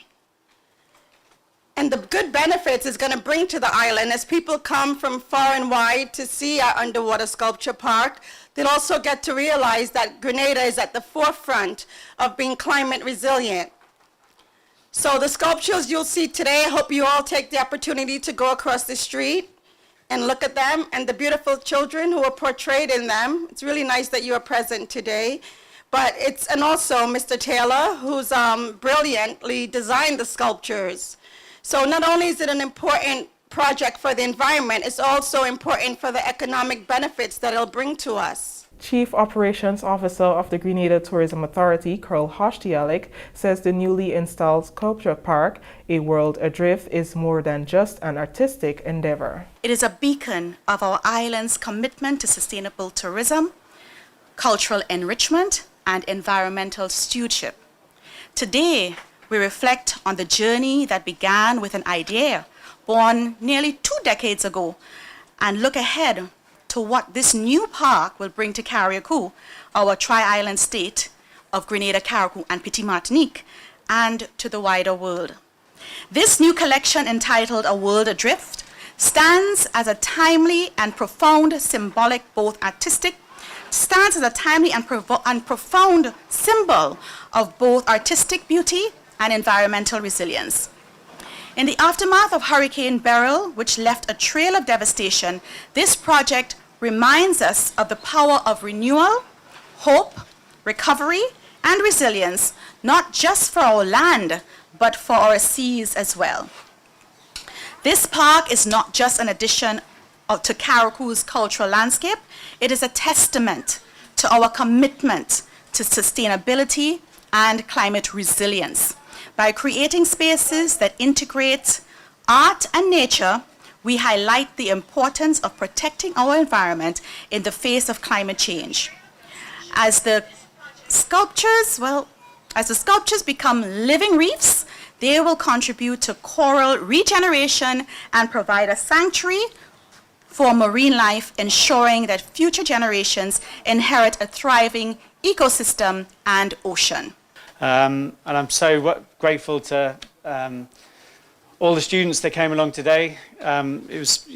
And the good benefits it's going to bring to the island as people come from far and wide to see our underwater sculpture park. They'll also get to realize that Grenada is at the forefront of being climate resilient. So the sculptures you'll see today, I hope you all take the opportunity to go across the street and look at them and the beautiful children who are portrayed in them. It's really nice that you are present today. And also Mr. Taylor, who's brilliantly designed the sculptures. So not only is it an important project for the environment, it's also important for the economic benefits that it'll bring to us. Chief Operations Officer of the Grenada Tourism Authority, Karl Hoshtialik, says the newly installed sculpture park, A World Adrift, is more than just an artistic endeavor. It is a beacon of our island's commitment to sustainable tourism, cultural enrichment, and environmental stewardship. Today, we reflect on the journey that began with an idea born nearly 2 decades ago and look ahead to what this new park will bring to Carriacou, our tri-island state of Grenada, Carriacou, and Petit Martinique, and to the wider world. This new collection, entitled A World Adrift, stands as a timely and profound symbolic, stands as a timely and profound symbol of both artistic beauty and environmental resilience. In the aftermath of Hurricane Beryl, which left a trail of devastation, this project reminds us of the power of renewal, hope, recovery, and resilience, not just for our land, but for our seas as well. This park is not just an addition to Carriacou's cultural landscape, it is a testament to our commitment to sustainability and climate resilience. By creating spaces that integrate art and nature, we highlight the importance of protecting our environment in the face of climate change. As the sculptures become living reefs, they will contribute to coral regeneration and provide a sanctuary for marine life, ensuring that future generations inherit a thriving ecosystem and ocean. And I'm so grateful to all the students that came along today. It was,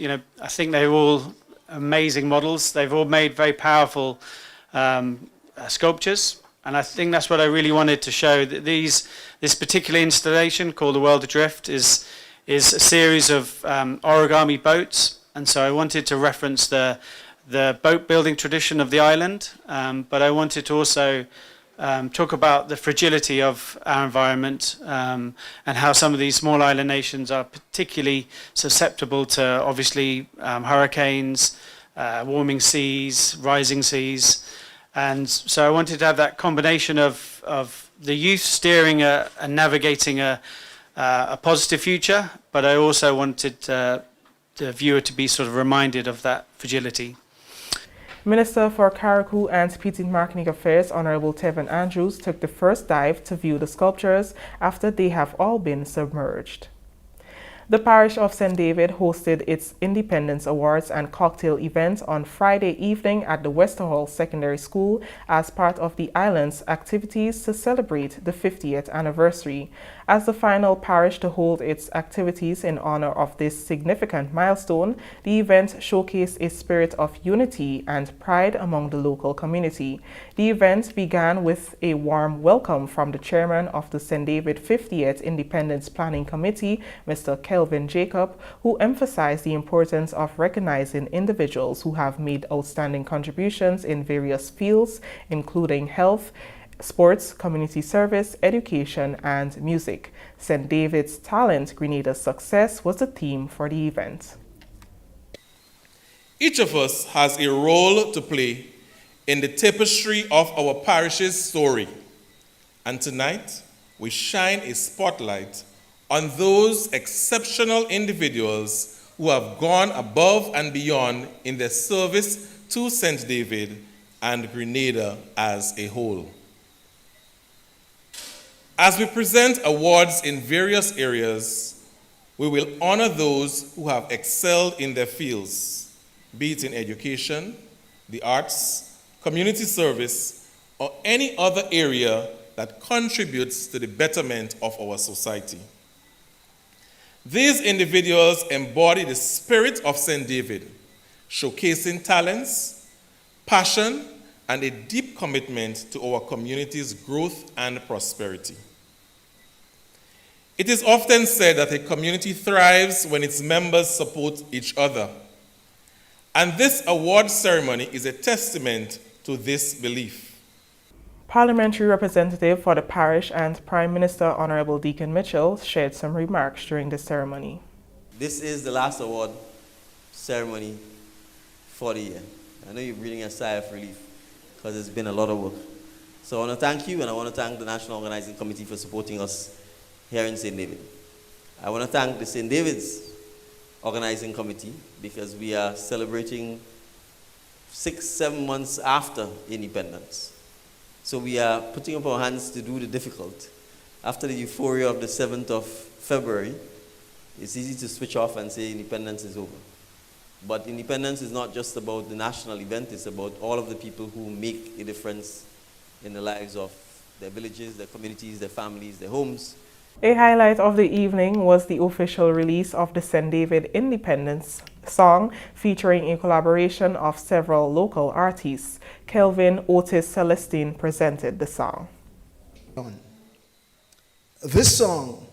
I think they were all amazing models. They've all made very powerful sculptures. And I think that's what I really wanted to show, that this particular installation called The World Adrift is a series of origami boats. And so I wanted to reference the boat building tradition of the island, but I wanted to also talk about the fragility of our environment and how some of these small island nations are particularly susceptible to, obviously, hurricanes, warming seas, rising seas. And so I wanted to have that combination of the youth steering and navigating a positive future, but I also wanted the viewer to be sort of reminded of that fragility. Minister for Carriacou and Petit Martinique Affairs, Honorable Tevin Andrews, took the first dive to view the sculptures after they have all been submerged. The parish of St. David hosted its Independence Awards and cocktail event on Friday evening at the Westerhall Secondary School as part of the island's activities to celebrate the 50th anniversary. As the final parish to hold its activities in honor of this significant milestone, the event showcased a spirit of unity and pride among the local community. The event began with a warm welcome from the chairman of the St. David 50th Independence Planning Committee, Mr. Kelvin Jacob, who emphasized the importance of recognizing individuals who have made outstanding contributions in various fields, including health, sports, community service, education, and music. St. David's Talent, Grenada's Success was the theme for the event. Each of us has a role to play in the tapestry of our parish's story. And tonight, we shine a spotlight on those exceptional individuals who have gone above and beyond in their service to St. David and Grenada as a whole. As we present awards in various areas, we will honor those who have excelled in their fields, be it in education, the arts, community service, or any other area that contributes to the betterment of our society. These individuals embody the spirit of St. David, showcasing talents, passion, and a deep commitment to our community's growth and prosperity. It is often said that a community thrives when its members support each other. And this award ceremony is a testament to this belief. Parliamentary representative for the parish and Prime Minister Honorable Deacon Mitchell shared some remarks during the ceremony. This is the last award ceremony for the year. I know you're breathing a sigh of relief because it's been a lot of work. So I want to thank you, and I want to thank the National Organizing Committee for supporting us here in St. David. I want to thank the St. David's Organizing Committee because we are celebrating 6-7 months after independence. So we are putting up our hands to do the difficult. After the euphoria of the 7th of February, it's easy to switch off and say independence is over. But independence is not just about the national event, it's about all of the people who make a difference in the lives of their villages, their communities, their families, their homes. A highlight of the evening was the official release of the St. David Independence song, featuring a collaboration of several local artists. Kelvin Otis Celestine presented the song. This song,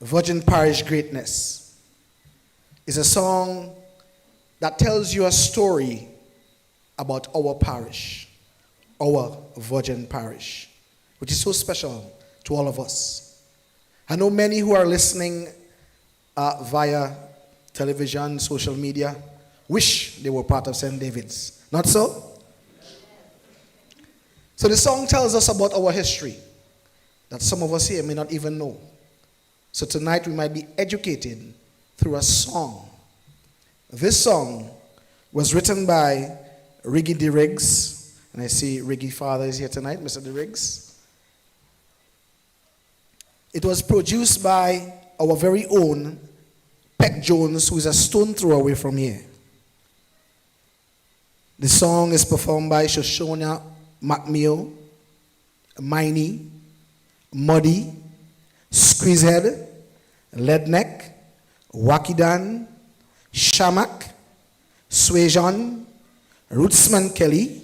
Virgin Parish Greatness, is a song that tells you a story about our parish, our Virgin Parish, which is so special to all of us. I know many who are listening via television, social media, wish they were part of St. David's. Not so? So the song tells us about our history that some of us here may not even know. So tonight we might be educated through a song. This song was written by Riggy De Riggs, and I see Riggy father is here tonight, Mr. De Riggs. It was produced by our very own Peck Jones, who is a stone throw away from here. The song is performed by Shoshona McMeo, Miney, Muddy, Squeezehead, Leadneck, Wakidan, Shamak, Swajon, Rootsman Kelly,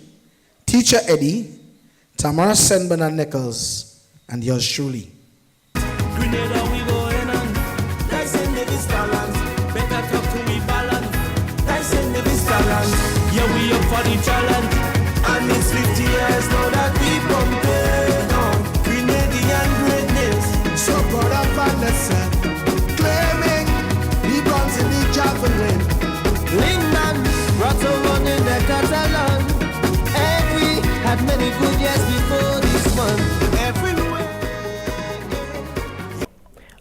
Teacher Eddie, Tamara Senbernard Nichols, and yours truly. Grenada, we going on. Tyson Davis talent. Better talk to me balance. Tyson Davis talent. Yeah, we up for the challenge. And it's 50 years now that we pumping on. Grenadian greatness. So proud of Anderson, claiming the bronze in the javelin. Lingman, Roto running the Catalan. Every had many good years before this one. Everywhere.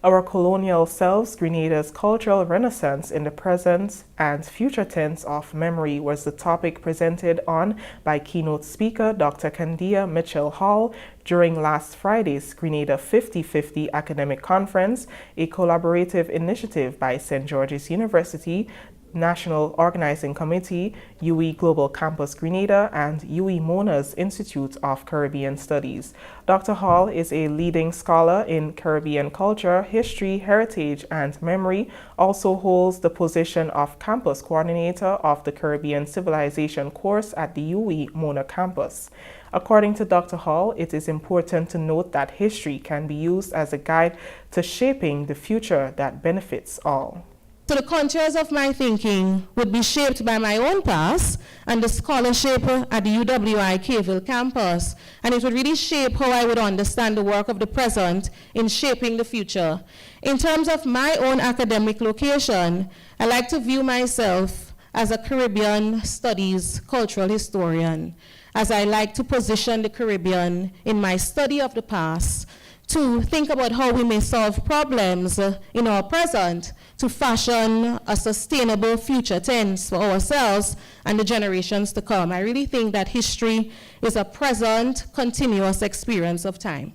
Our colonial selves, Grenada's cultural renaissance in the present and future tense of memory was the topic presented on by keynote speaker Dr. Candia Mitchell-Hall during last Friday's Grenada 50/50 Academic Conference, a collaborative initiative by St. George's University, National Organizing Committee, UE Global Campus Grenada, and UE Mona's Institute of Caribbean Studies. Dr. Hall is a leading scholar in Caribbean culture, history, heritage, and memory, also holds the position of campus coordinator of the Caribbean Civilization course at the UE Mona campus. According to Dr. Hall, it is important to note that history can be used as a guide to shaping the future that benefits all. So the contours of my thinking would be shaped by my own past and the scholarship at the UWI Caville campus, and it would really shape how I would understand the work of the present in shaping the future. In terms of my own academic location, I like to view myself as a Caribbean studies cultural historian, as I like to position the Caribbean in my study of the past, to think about how we may solve problems in our present to fashion a sustainable future tense for ourselves and the generations to come. I really think that history is a present, continuous experience of time.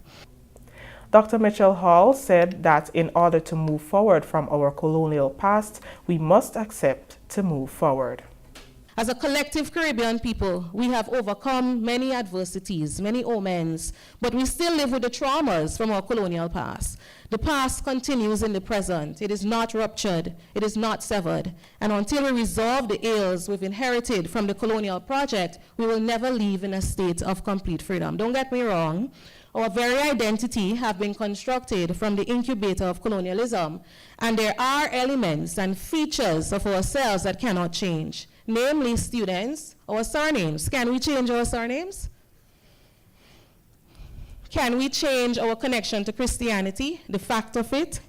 Dr. Mitchell-Hall said that in order to move forward from our colonial past, we must accept to move forward. As a collective Caribbean people, we have overcome many adversities, many omens, but we still live with the traumas from our colonial past. The past continues in the present. It is not ruptured. It is not severed. And until we resolve the ills we've inherited from the colonial project, we will never live in a state of complete freedom. Don't get me wrong. Our very identity have been constructed from the incubator of colonialism, and there are elements and features of ourselves that cannot change. Namely, students, our surnames. Can we change our surnames? Can we change our connection to Christianity, the fact of it?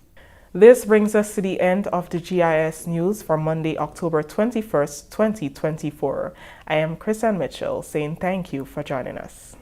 This brings us to the end of the GIS News for Monday, October 21st, 2024. I am Christian Mitchell saying thank you for joining us.